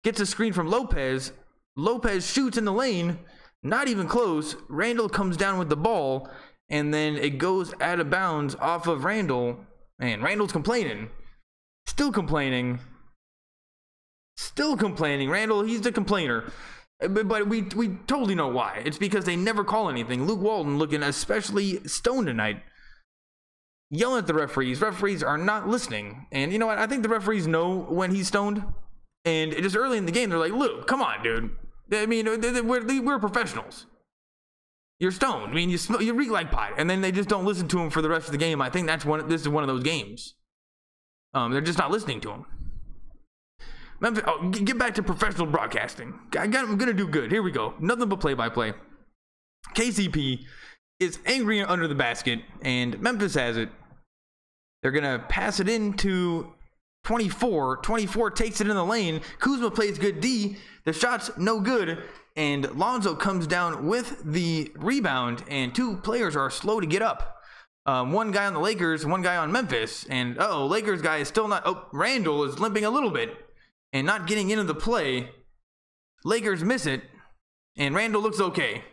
A: Gets a screen from Lopez. Lopez shoots in the lane. Not even close. Randall comes down with the ball, and then it goes out of bounds off of Randall. Man, Randall's complaining. Still complaining. Randall, he's the complainer. But we totally know why. It's because they never call anything. Luke Walton looking especially stoned tonight. Yelling at the referees. Referees are not listening. And you know what? I think the referees know when he's stoned. And just early in the game, they're like, Luke, come on, dude. I mean, we're professionals. You're stoned. I mean, you reek like pot. And then they just don't listen to him for the rest of the game. I think this is one of those games. They're just not listening to him. Memphis, get back to professional broadcasting. I'm gonna do good. Here we go. Nothing but play-by-play. KCP is angry under the basket, and Memphis has it. They're gonna pass it into 24. 24 takes it in the lane. Kuzma plays good D. The shot's no good, and Lonzo comes down with the rebound, and 2 players are slow to get up. One guy on the Lakers, one guy on Memphis, and Lakers guy is still not. Randall is limping a little bit and not getting into the play. Lakers miss it, and Randall looks okay.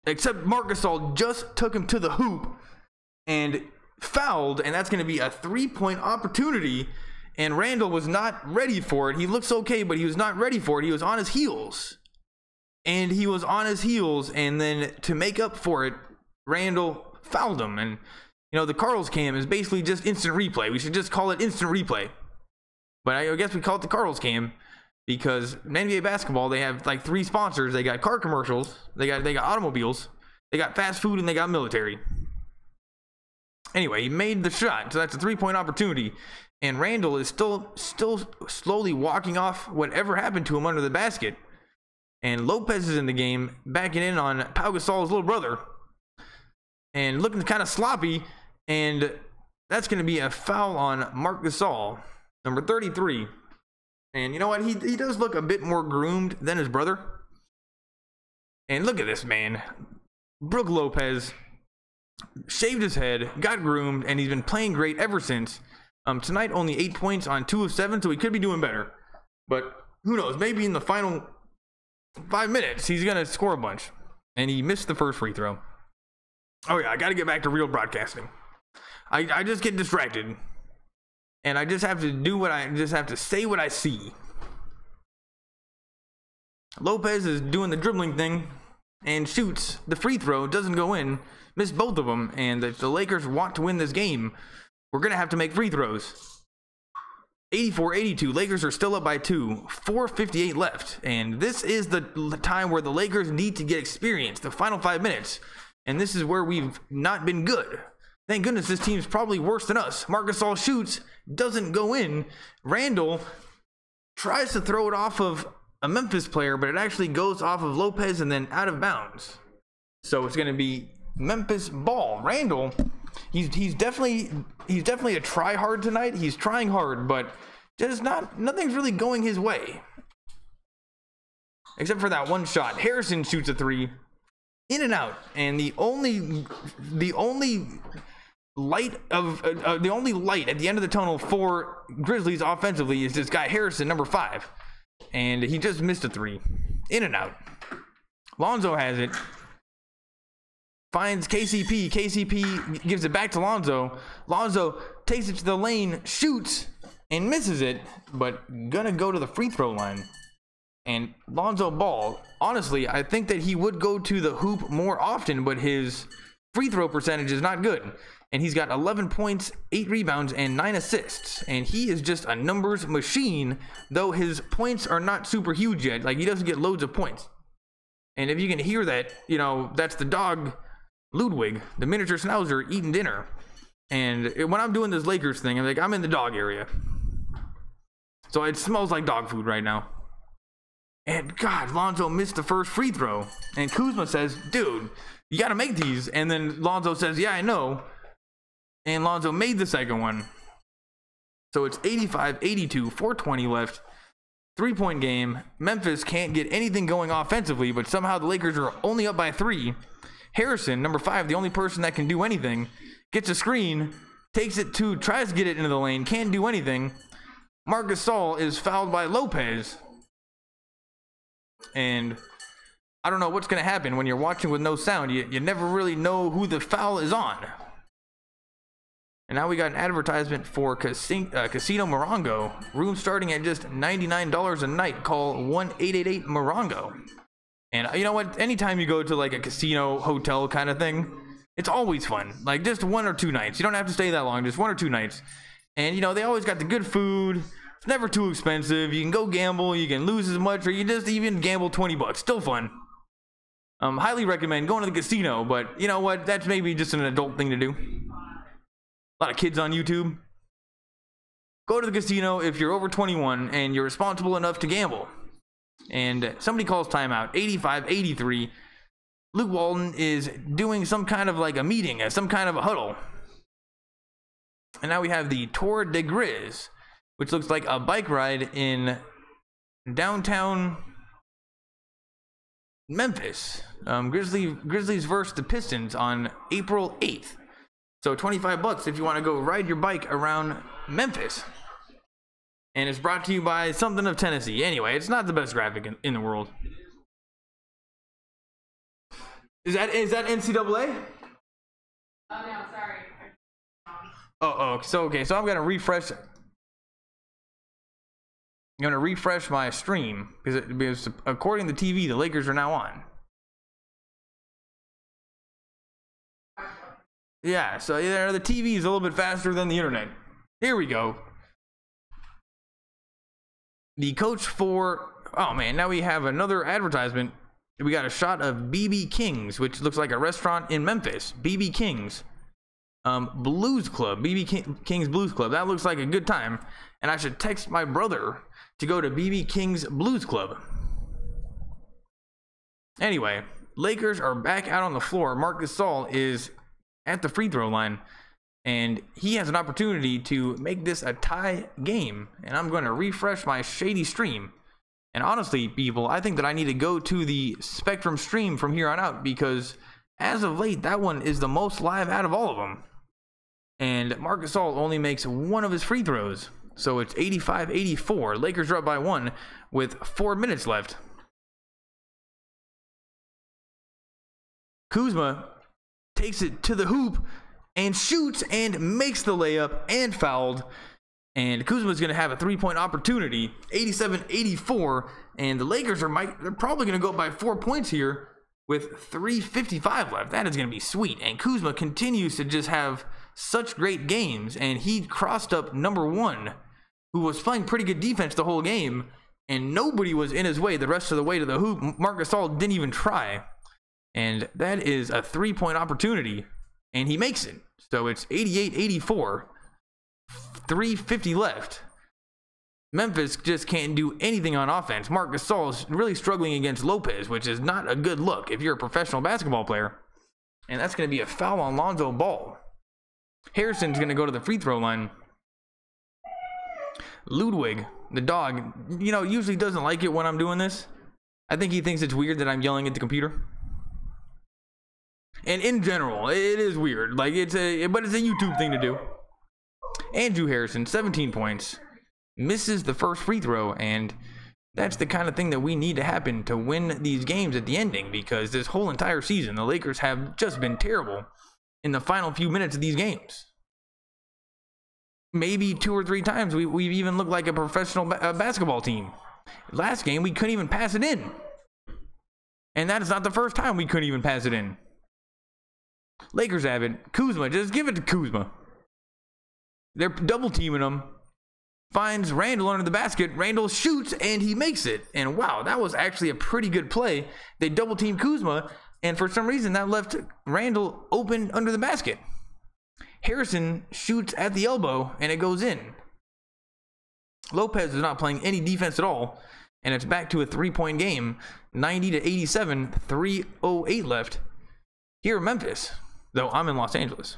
A: Except Marc Gasol just took him to the hoop and fouled, and that's going to be a 3-point opportunity, and Randall was not ready for it. He looks okay, but he was not ready for it. He was on his heels. And then to make up for it, Randall fouled him. And you know, the Carl's cam is basically just instant replay. We should just call it instant replay. But I guess we call it the Carl's cam because in NBA basketball, they have like 3 sponsors. They got car commercials, they got automobiles, they got fast food, and they got military. Anyway, he made the shot, so that's a 3-point opportunity. And Randall is still slowly walking off whatever happened to him under the basket. And Lopez is in the game, backing in on Pau Gasol's little brother. And looking kind of sloppy. And that's going to be a foul on Marc Gasol, number 33. And you know what? He does look a bit more groomed than his brother. And look at this man. Brook Lopez shaved his head, got groomed, and he's been playing great ever since. Tonight, only 8 points on 2 of 7, so he could be doing better. But who knows? Maybe in the final 5 minutes, he's going to score a bunch. And he missed the first free throw. Oh yeah, I got to get back to real broadcasting. I just get distracted. And I just have to say what I see. Lopez is doing the dribbling thing and shoots the free throw. Doesn't go in. Missed both of them. And if the Lakers want to win this game, we're going to have to make free throws. 84-82. Lakers are still up by 2. 4:58 left. And this is the time where the Lakers need to get experience. The final 5 minutes. And this is where we've not been good. Thank goodness this team's probably worse than us. Marc Gasol shoots. Doesn't go in. Randall tries to throw it off of a Memphis player, but it actually goes off of Lopez and then out of bounds. So it's going to be Memphis ball. Randall, he's definitely a try hard tonight. He's trying hard, but just nothing's really going his way. except for that one shot. Harrison shoots a three, in and out. And the only light at the end of the tunnel for Grizzlies offensively is this guy Harrison, number 5, and he just missed a three, in and out. Lonzo has it, finds KCP. KCP gives it back to Lonzo. Lonzo takes it to the lane, shoots, and misses it, but gonna go to the free throw line. And Lonzo Ball, honestly, I think that he would go to the hoop more often, but his free throw percentage is not good. And he's got 11 points, 8 rebounds, and 9 assists. And he is just a numbers machine, though his points are not super huge yet. Like, he doesn't get loads of points. And if you can hear that, you know, that's the dog, Ludwig, the miniature schnauzer, eating dinner. And when I'm doing this Lakers thing, I'm like, I'm in the dog area. So it smells like dog food right now. And God, Lonzo missed the first free throw. And Kuzma says, dude, you got to make these. And then Lonzo says, yeah, I know. And Lonzo made the second one. So it's 85-82, 4:20 left. 3-point game. Memphis can't get anything going offensively, but somehow the Lakers are only up by 3. Harrison, number 5, the only person that can do anything, gets a screen, tries to get it into the lane, can't do anything. Marc Gasol is fouled by Lopez. And I don't know what's going to happen when you're watching with no sound. You never really know who the foul is on. And now we got an advertisement for Casino Morongo. Room starting at just $99 a night. Call 1-888-MORONGO. And you know what? Anytime you go to like a casino hotel kind of thing, it's always fun. Like just 1 or 2 nights. You don't have to stay that long. Just 1 or 2 nights. And you know, they always got the good food. It's never too expensive. You can go gamble. You can lose as much, or you just even gamble $20. Still fun. Highly recommend going to the casino. But you know what? That's maybe just an adult thing to do. A lot of kids on YouTube. Go to the casino if you're over 21 and you're responsible enough to gamble. And somebody calls timeout. 85-83. Luke Walton is doing some kind of like a meeting, some kind of a huddle. And now we have the Tour de Grizz, which looks like a bike ride in downtown Memphis. Grizzlies versus the Pistons on April 8th. So $25 if you want to go ride your bike around Memphis. And it's brought to you by something of Tennessee. Anyway, it's not the best graphic in the world. Is that NCAA?
B: Oh no, sorry.
A: So I'm gonna refresh. I'm gonna refresh my stream because according to TV, the Lakers are now on. Yeah, so the TV is a little bit faster than the internet. Here we go. The coach for... Oh, man, now we have another advertisement. We got a shot of BB King's, which looks like a restaurant in Memphis. BB King's Blues Club. BB King's Blues Club. That looks like a good time. And I should text my brother to go to BB King's Blues Club. Anyway, Lakers are back out on the floor. Marc Gasol is at the free throw line, and he has an opportunity to make this a tie game. And I'm going to refresh my shady stream. And honestly, people, I think that I need to go to the Spectrum stream from here on out, because as of late, that one is the most live out of all of them. And Marc Gasol only makes one of his free throws. So it's 85-84. Lakers are up by 1 with 4 minutes left. Kuzma takes it to the hoop and shoots and makes the layup and fouled. And Kuzma's going to have a 3-point opportunity, 87-84. And the Lakers they're probably going to go up by 4 points here with 3:55 left. That is going to be sweet. And Kuzma continues to just have such great games. And he crossed up number 1, who was playing pretty good defense the whole game. And nobody was in his way the rest of the way to the hoop. Marc Gasol didn't even try. And that is a 3-point opportunity. And he makes it. So it's 88-84. 3:50 left. Memphis just can't do anything on offense. Marc Gasol is really struggling against Lopez, which is not a good look if you're a professional basketball player. And that's going to be a foul on Lonzo Ball. Harrison's going to go to the free throw line. Ludwig, the dog, usually doesn't like it when I'm doing this. I think he thinks it's weird that I'm yelling at the computer. And in general, it is weird. Like, but it's a YouTube thing to do. Andrew Harrison, 17 points. Misses the first free throw, and that's the kind of thing that we need to happen to win these games at the ending, because this whole entire season, the Lakers have just been terrible in the final few minutes of these games. Maybe 2 or 3 times we've even looked like a professional basketball team. Last game, we couldn't even pass it in. And that is not the first time we couldn't even pass it in. Lakers have it. Kuzma, just give it to Kuzma. They're double teaming him. Finds Randall under the basket. Randall shoots, and he makes it. And wow, that was actually a pretty good play. They double teamed Kuzma, and for some reason that left Randall open under the basket. Harrison shoots at the elbow, and it goes in. Lopez is not playing any defense at all, and it's back to a 3-point game. 90-87, 3:08 left here in Memphis, though I'm in Los Angeles.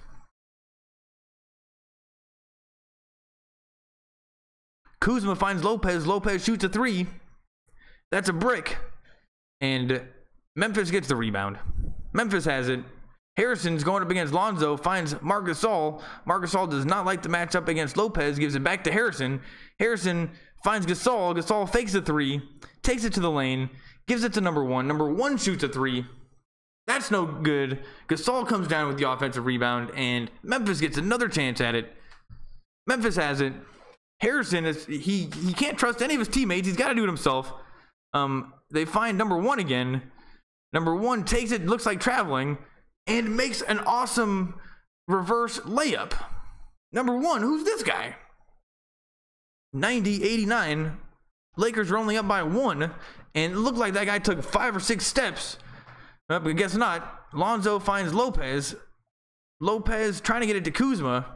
A: Kuzma finds Lopez. Lopez shoots a 3. That's a brick. And Memphis gets the rebound. Memphis has it. Harrison's going up against Lonzo. Finds Marc Gasol. Marc Gasol does not like the matchup against Lopez. Gives it back to Harrison. Harrison finds Gasol. Gasol fakes a 3. Takes it to the lane. Gives it to number 1. Number 1 shoots a 3. That's no good. Gasol comes down with the offensive rebound. And Memphis gets another chance at it. Memphis has it. Harrison he can't trust any of his teammates. He's got to do it himself. They find number 1 again. Number 1 takes it, looks like traveling, and makes an awesome reverse layup. Number 1, who's this guy? 90-89. Lakers are only up by 1, and it looked like that guy took 5 or 6 steps. But I guess not. Lonzo finds Lopez. Lopez trying to get it to Kuzma.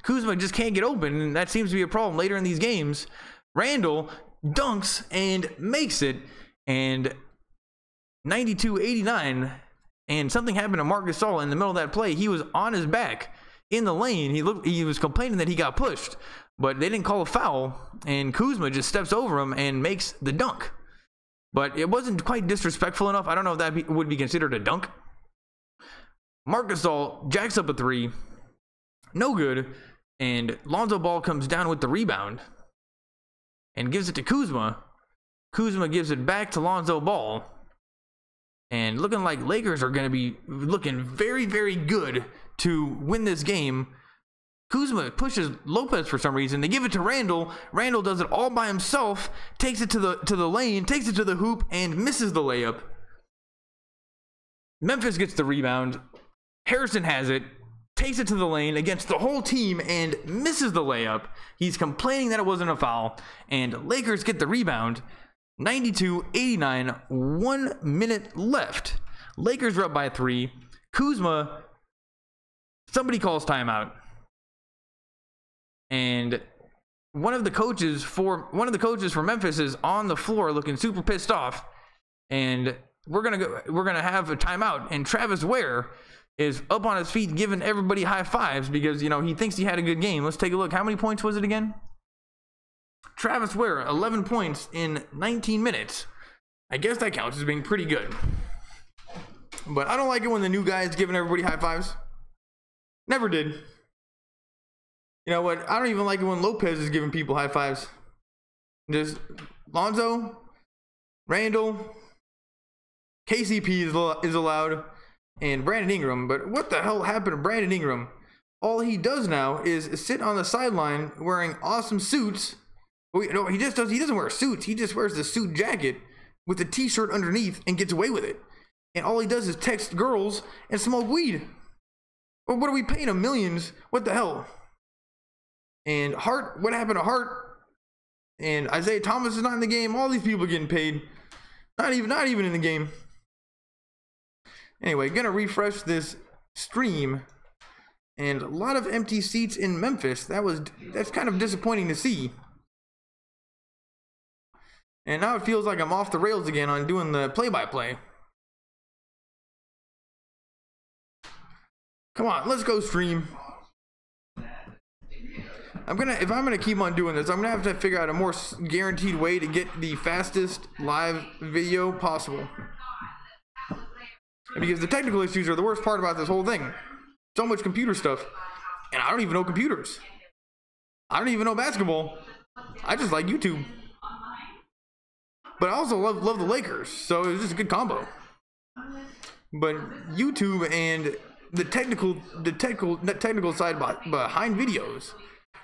A: Kuzma just can't get open, and that seems to be a problem later in these games. Randall dunks and makes it, and 92-89, and something happened to Marc Gasol in the middle of that play. He was on his back in the lane. He was complaining that he got pushed, but they didn't call a foul, and Kuzma just steps over him and makes the dunk. But it wasn't quite disrespectful enough. I don't know if that would be considered a dunk. Marc Gasol jacks up a 3. No good. And Lonzo Ball comes down with the rebound and gives it to Kuzma. Kuzma gives it back to Lonzo Ball. And looking like Lakers are going to be looking very, very good to win this game. Kuzma pushes Lopez for some reason. They give it to Randall. Randall does it all by himself. Takes it to the lane. Takes it to the hoop and misses the layup. Memphis gets the rebound. Harrison has it. Takes it to the lane against the whole team and misses the layup. He's complaining that it wasn't a foul. And Lakers get the rebound. 92-89, 1 minute left. Lakers are up by 3. Kuzma, somebody calls timeout. And one of the coaches for Memphis is on the floor looking super pissed off. And we're gonna have a timeout. And Travis Ware is up on his feet giving everybody high fives because, you know, he thinks he had a good game. Let's take a look. How many points was it again? Travis Ware, 11 points in 19 minutes. I guess that counts as being pretty good. But I don't like it when the new guy is giving everybody high fives. Never did. You know what? I don't even like it when Lopez is giving people high fives. Just Lonzo, Randall, KCP is allowed, and Brandon Ingram. But what the hell happened to Brandon Ingram? All he does now is sit on the sideline wearing awesome suits. No, he doesn't wear suits. He just wears the suit jacket with a t-shirt underneath and gets away with it. And all he does is text girls and smoke weed. Well, what are we paying him? Millions? What the hell? And Hart, what happened to Hart? And Isaiah Thomas is not in the game. All these people are getting paid. Not even in the game. Anyway, gonna refresh this stream. And a lot of empty seats in Memphis. That's kind of disappointing to see. And now it feels like I'm off the rails again on doing the play-by-play. Come on, let's go stream. if I'm gonna keep on doing this, I'm gonna have to figure out a more guaranteed way to get the fastest live video possible. Because the technical issues are the worst part about this whole thing. So much computer stuff, and I don't even know computers. I don't even know basketball. I just like YouTube. But I also love the Lakers, so it's just a good combo. But YouTube and the technical side behind videos,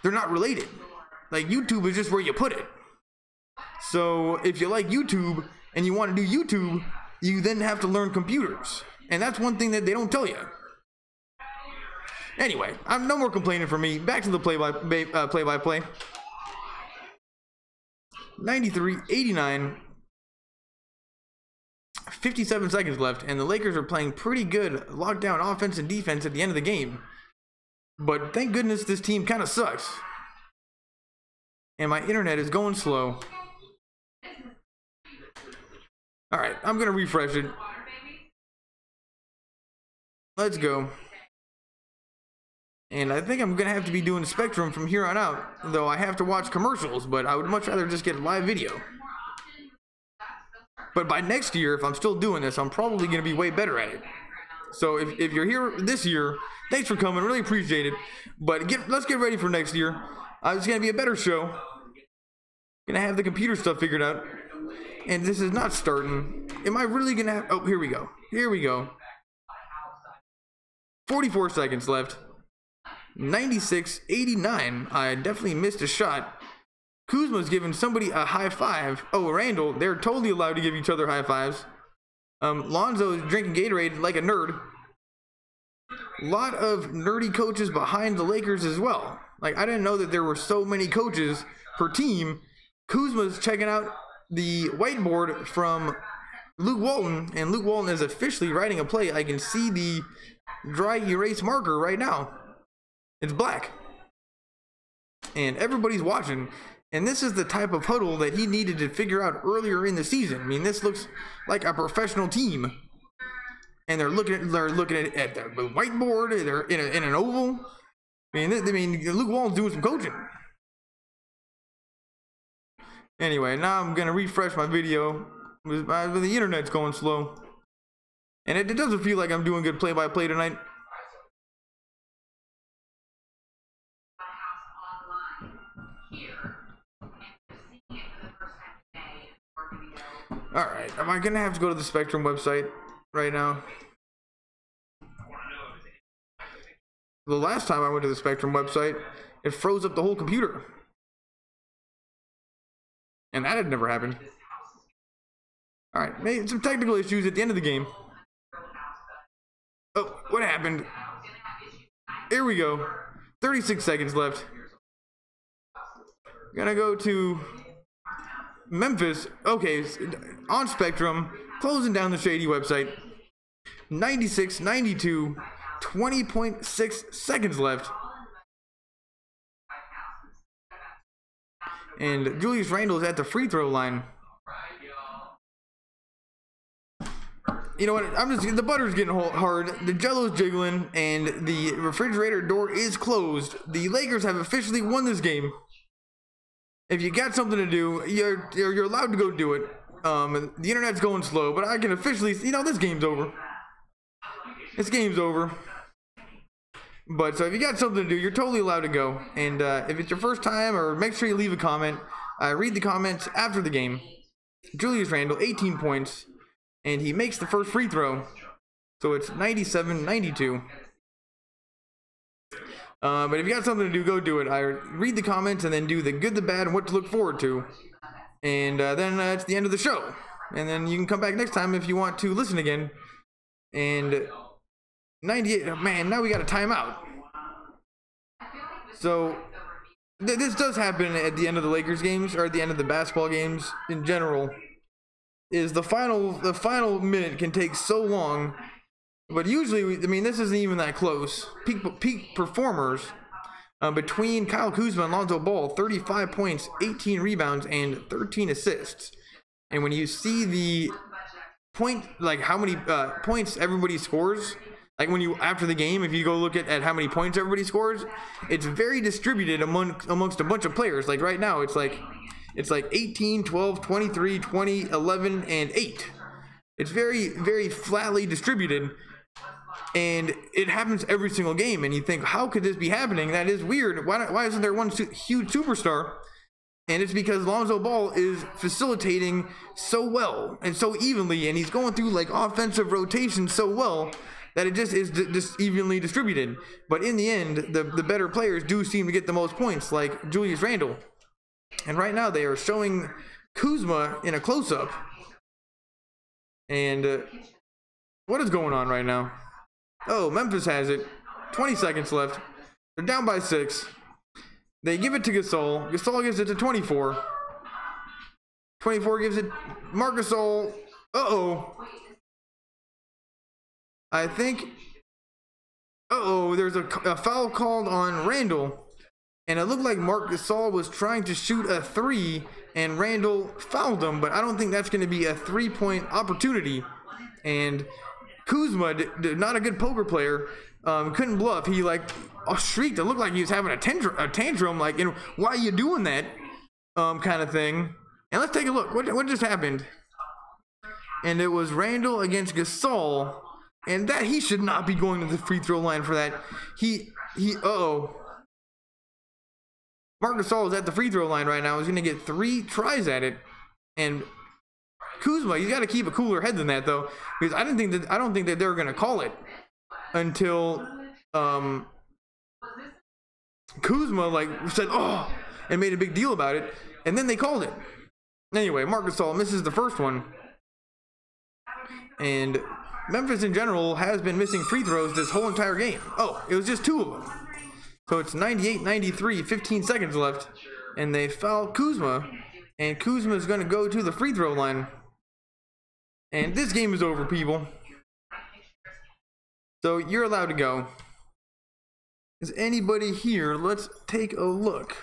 A: they're not related. Like, YouTube is just where you put it. So if you like YouTube and you want to do YouTube, you then have to learn computers, and that's one thing that they don't tell you. Anyway, I'm no more complaining for me. Back to the play-by-play. 93-89. 57 seconds left, and the Lakers are playing pretty good lockdown offense and defense at the end of the game. But thank goodness this team kind of sucks. And my internet is going slow. Alright, I'm going to refresh it. Let's go. And I think I'm going to have to be doing Spectrum from here on out, though I have to watch commercials, but I would much rather just get live video. But by next year, if I'm still doing this, I'm probably going to be way better at it. So if you're here this year, thanks for coming, really appreciate it. But let's get ready for next year. It's going to be a better show. Going to have the computer stuff figured out. And this is not starting. Am I really going to have... Oh, here we go. Here we go. 44 seconds left. 96-89. I definitely missed a shot. Kuzma's giving somebody a high five. Oh, Randall, they're totally allowed to give each other high fives. Lonzo is drinking Gatorade like a nerd. A lot of nerdy coaches behind the Lakers as well. Like, I didn't know that there were so many coaches per team. Kuzma's checking out the whiteboard from Luke Walton, and Luke Walton is officially writing a play. I can see the dry erase marker right now. It's black. And everybody's watching. And this is the type of huddle that he needed to figure out earlier in the season. I mean, this looks like a professional team. And they're looking at the whiteboard. They're in an oval. I mean, Luke Walton's doing some coaching. Anyway, now I'm gonna refresh my video. The internet's going slow, and it doesn't feel like I'm doing good play-by-play tonight. All right, am I gonna have to go to the Spectrum website right now? The last time I went to the Spectrum website, it froze up the whole computer. And that had never happened. Alright, made some technical issues at the end of the game. Oh, what happened? Here we go. 36 seconds left. Gonna go to Memphis. Okay, on Spectrum. Closing down the shady website. 96-92. 20.6 seconds left. And Julius Randle is at the free throw line. You know what? The butter's getting hard. The jello's jiggling, and the refrigerator door is closed. The Lakers have officially won this game. If you got something to do, you're allowed to go do it. The internet's going slow, but I can officially, this game's over. This game's over. But so if you got something to do, you're totally allowed to go. And if it's your first time, or make sure you leave a comment. Read the comments after the game. Julius Randle, 18 points. And he makes the first free throw. So it's 97-92. But if you got something to do, go do it. Read the comments and then do the good, the bad, and what to look forward to. And then it's the end of the show. And then you can come back next time if you want to listen again. And 98, man, now we got a timeout. So this does happen at the end of the Lakers games, or at the end of the basketball games in general. Is the final minute can take so long, but usually, this isn't even that close. Peak performers between Kyle Kuzma and Lonzo Ball, 35 points, 18 rebounds, and 13 assists. And when you see the point, like how many points everybody scores, Like when you, after the game, if you go look at how many points everybody scores, it's very distributed amongst a bunch of players. Like right now, it's like 18, 12, 23, 20, 11, and 8. It's very, very flatly distributed, and it happens every single game. And you think, how could this be happening? That is weird. Why isn't there one huge superstar? And it's because Lonzo Ball is facilitating so well and so evenly, and he's going through like offensive rotation so well that it just is just evenly distributed. But in the end, the better players do seem to get the most points, like Julius Randle. And right now they are showing Kuzma in a close-up. And what is going on right now? Oh, Memphis has it. 20 seconds left. They're down by 6. They give it to Gasol. Gasol gives it to 24. 24 gives it Marc Gasol. Uh-oh. I think... Uh-oh, there's a foul called on Randle. And it looked like Marc Gasol was trying to shoot a 3, and Randle fouled him. But I don't think that's going to be a 3-point opportunity. And Kuzma, not a good poker player, couldn't bluff. He like shrieked. It looked like he was having a tantrum, like, and why are you doing that, kind of thing. And let's take a look. What just happened? And it was Randle against Gasol, and that he should not be going to the free throw line for that. Uh-oh. Marc Gasol is at the free throw line right now. He's gonna get 3 tries at it, and Kuzma, you got to keep a cooler head than that, though, because I don't think that they're gonna call it until Kuzma like said oh and made a big deal about it, and then they called it. Anyway, Marc Gasol misses the first one, and Memphis in general has been missing free throws this whole entire game. Oh, it was just 2 of them. So it's 98-93, 15 seconds left, and they foul Kuzma, and Kuzma is going to go to the free throw line. And this game is over, people. So you're allowed to go. Is anybody here? Let's take a look.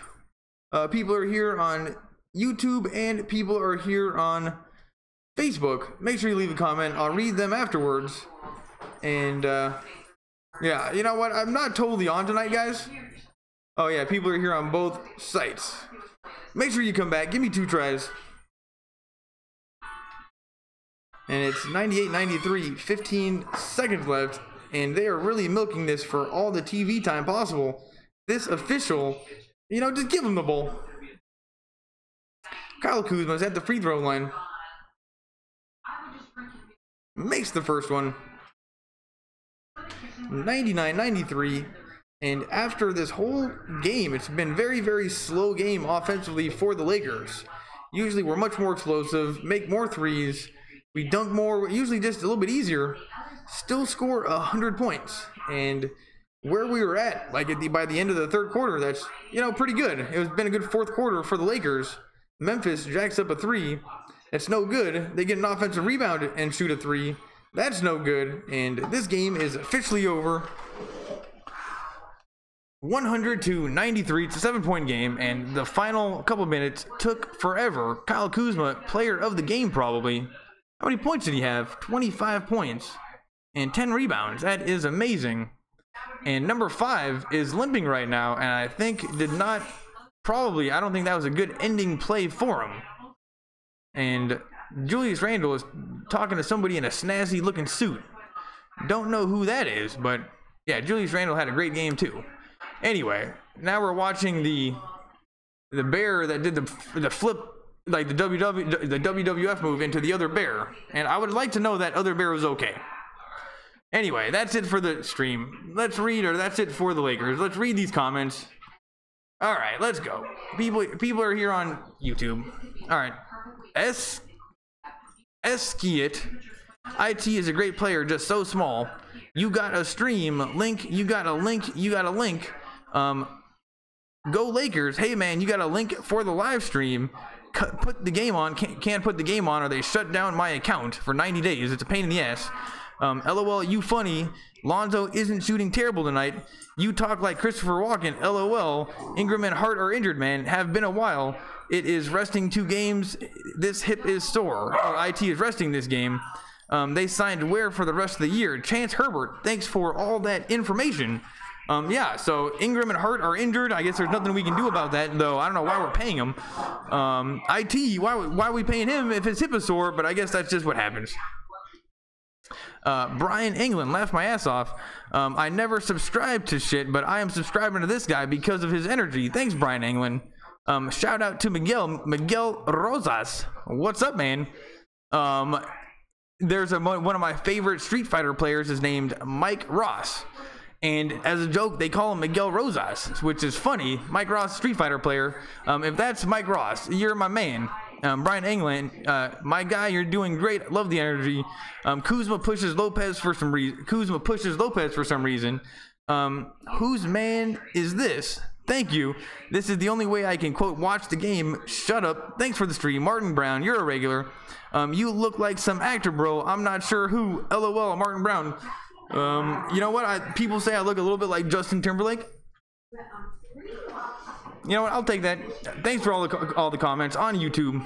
A: People are here on YouTube, and people are here on Facebook. Make sure you leave a comment. I'll read them afterwards. And yeah, you know what? I'm not totally on tonight, guys. Oh yeah, people are here on both sites. Make sure you come back. Give me 2 tries. And it's 98-93, 15 seconds left, and they are really milking this for all the TV time possible. This official, you know, just give him the ball. Kyle Kuzma's at the free throw line. Makes the first one. 99-93, and after this whole game, it's been very, very slow game offensively for the Lakers. Usually we're much more explosive, make more threes, we dunk more, usually just a little bit easier, still score 100 points. And where we were at, like by the end of the third quarter, that's, you know, pretty good. It has been a good fourth quarter for the Lakers. Memphis jacks up a 3. That's no good. They get an offensive rebound and shoot a 3. That's no good. And this game is officially over. 100-93. It's a 7-point game, and the final couple minutes took forever. Kyle Kuzma, player of the game probably. How many points did he have? 25 points and 10 rebounds. That is amazing. And number 5 is limping right now, and I think I don't think that was a good ending play for him. And Julius Randle is talking to somebody in a snazzy looking suit. Don't know who that is, but yeah, Julius Randle had a great game too. Anyway, now we're watching the bear that did the flip, like the WWF move into the other bear, and I would like to know that other bear was okay. Anyway, that's it for the stream. That's it for the Lakers. Let's read these comments. All right, let's go. People are here on YouTube. All right, Skiit. IT is a great player, just so small. You got a stream link. You got a link. Go Lakers. Hey man, you got a link for the live stream. Put the game on. Can't put the game on, or they shut down my account for 90 days. It's a pain in the ass. LOL, you funny. Lonzo isn't shooting terrible tonight. You talk like Christopher Walken. LOL. Ingram and Hart are injured, man. Have been a while. It is resting 2 games. This hip is sore. IT is resting this game. They signed Ware for the rest of the year. Chance Herbert, thanks for all that information. Yeah, so Ingram and Hart are injured. I guess there's nothing we can do about that, though. I don't know why we're paying him. IT, why are we paying him if his hip is sore? But I guess that's just what happens. Brian England, laughed my ass off. I never subscribed to shit, but I am subscribing to this guy because of his energy. Thanks, Brian England. Shout out to Miguel Rosas. What's up, man? There's one of my favorite Street Fighter players is named Mike Ross. And as a joke, they call him Miguel Rosas, which is funny. Mike Ross, Street Fighter player. If that's Mike Ross, you're my man. Brian England, my guy, you're doing great. Love the energy. Kuzma pushes Lopez for some reason. Whose man is this? Thank you. This is the only way I can quote watch the game. Shut up. Thanks for the stream. Martin Brown, you're a regular. You look like some actor, bro. I'm not sure who. LOL, Martin Brown. You know what? People say I look a little bit like Justin Timberlake. You know what? I'll take that. Thanks for all the comments on YouTube.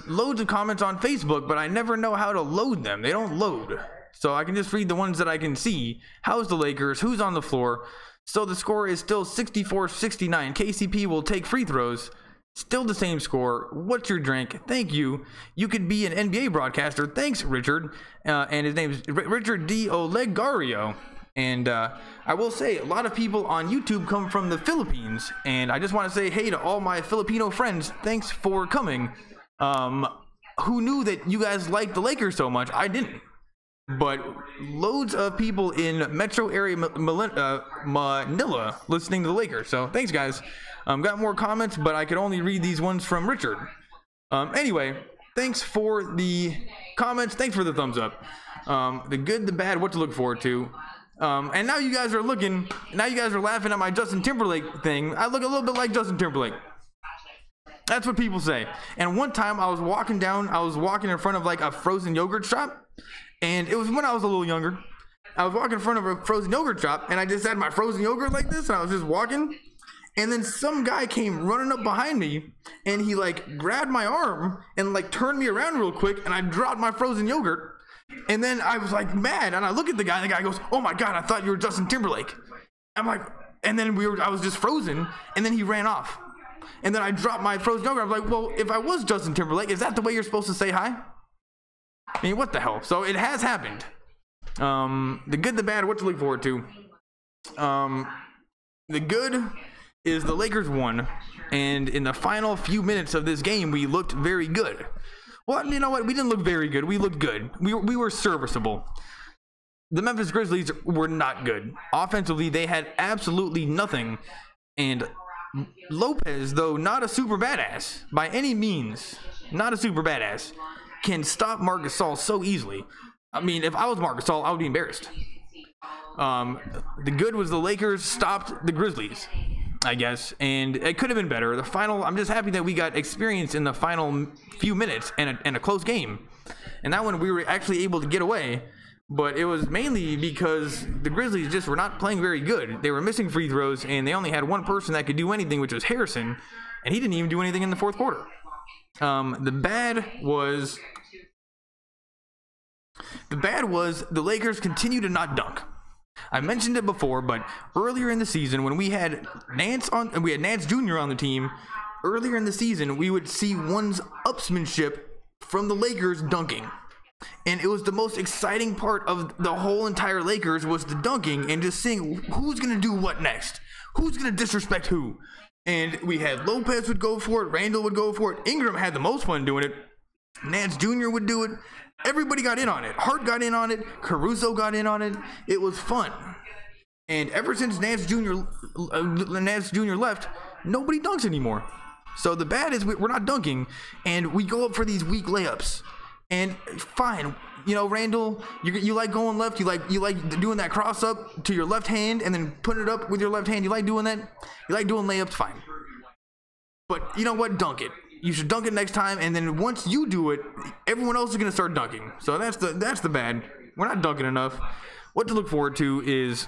A: Loads of comments on Facebook, but I never know how to load them. They don't load. So I can just read the ones that I can see. How's the Lakers? Who's on the floor? So the score is still 64-69. KCP will take free throws. Still the same score. What's your drink? Thank you. You could be an NBA broadcaster. Thanks, Richard. And his name is Richard D. Olegario. And I will say, a lot of people on YouTube come from the Philippines. And I just want to say hey to all my Filipino friends. Thanks for coming. Who knew that you guys liked the Lakers so much? I didn't. But loads of people in metro area Manila listening to the Lakers. So thanks, guys. Got more comments, but I could only read these ones from Richard. Anyway, thanks for the comments. Thanks for the thumbs up. The good, the bad, what to look forward to. And now you guys are laughing at my Justin Timberlake thing. I look a little bit like Justin Timberlake. That's what people say. And one time I was walking in front of like a frozen yogurt shop. And it was when I was a little younger. I was walking in front of a frozen yogurt shop, and I just had my frozen yogurt like this, and I was just walking. And then some guy came running up behind me, and he like grabbed my arm and like turned me around real quick, and I dropped my frozen yogurt. And then I was like mad, and I look at the guy, and the guy goes, "Oh my God, I thought you were Justin Timberlake." I'm like, and then I was just frozen, and then he ran off. And then I dropped my frozen yogurt. I was like, well, if I was Justin Timberlake, is that the way you're supposed to say hi? I mean, what the hell? So it has happened. The good, the bad, what to look forward to. The good is the Lakers won, and in the final few minutes of this game, we looked very good. Well, you know what? We didn't look very good. We looked good. We were serviceable. The Memphis Grizzlies were not good. Offensively, they had absolutely nothing. And Lopez, though not a super badass, by any means, not a super badass, can stop Marc Gasol so easily. I mean, if I was Marc Gasol, I would be embarrassed. The good was the Lakers stopped the Grizzlies, I guess, and it could have been better. I'm just happy that we got experience in the final few minutes and a close game. And that one we were actually able to get away, but it was mainly because the Grizzlies just were not playing very good. They were missing free throws, and they only had one person that could do anything, which was Harrison, and he didn't even do anything in the fourth quarter. The bad was the Lakers continue to not dunk. I mentioned it before, but earlier in the season when we had Nance Jr. on the team, earlier in the season we would see one's upsmanship from the Lakers dunking. And it was the most exciting part of the whole entire Lakers was the dunking and just seeing who's going to do what next. Who's going to disrespect who? And we had Lopez would go for it, Randall would go for it, Ingram had the most fun doing it, Nance Jr. would do it. Everybody got in on it. Hart got in on it. Caruso got in on it. It was fun. And ever since Nance Jr. left, nobody dunks anymore. So the bad is we're not dunking, and we go up for these weak layups. And fine, you know, Randall, you like going left. You like doing that cross up to your left hand and then putting it up with your left hand. You like doing that. You like doing layups. Fine. But you know what? Dunk it. You should dunk it next time, and then once you do it, everyone else is going to start dunking. So that's the bad. We're not dunking enough. What to look forward to is,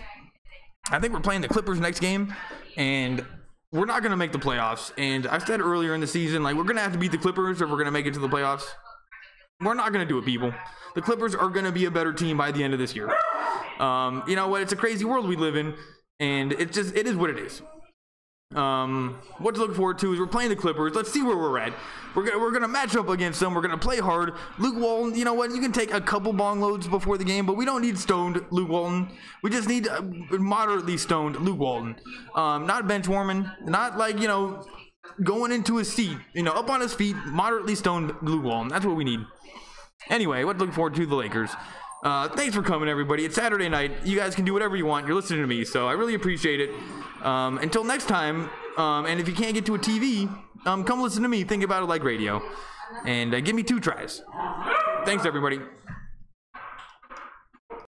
A: I think we're playing the Clippers next game, and we're not going to make the playoffs. And I said earlier in the season, like, we're going to have to beat the Clippers if we're going to make it to the playoffs. We're not going to do it, people. The Clippers are going to be a better team by the end of this year. You know what? It's a crazy world we live in, and it is what it is. What to look forward to is we're playing the Clippers. Let's see where we're at. We're gonna match up against them. We're gonna play hard. Luke Walton, you know what? You can take a couple bong loads before the game, but we don't need stoned Luke Walton. We just need moderately stoned Luke Walton. Not bench warming, not like, you know, going into his seat, you know, up on his feet, moderately stoned Luke Walton. That's what we need. Anyway, what to look forward to the Lakers. Thanks for coming, everybody. It's Saturday night. You guys can do whatever you want. You're listening to me, so I really appreciate it. Until next time, and if you can't get to a TV, come listen to me. Think about it like radio. And give me 2 tries. Thanks, everybody.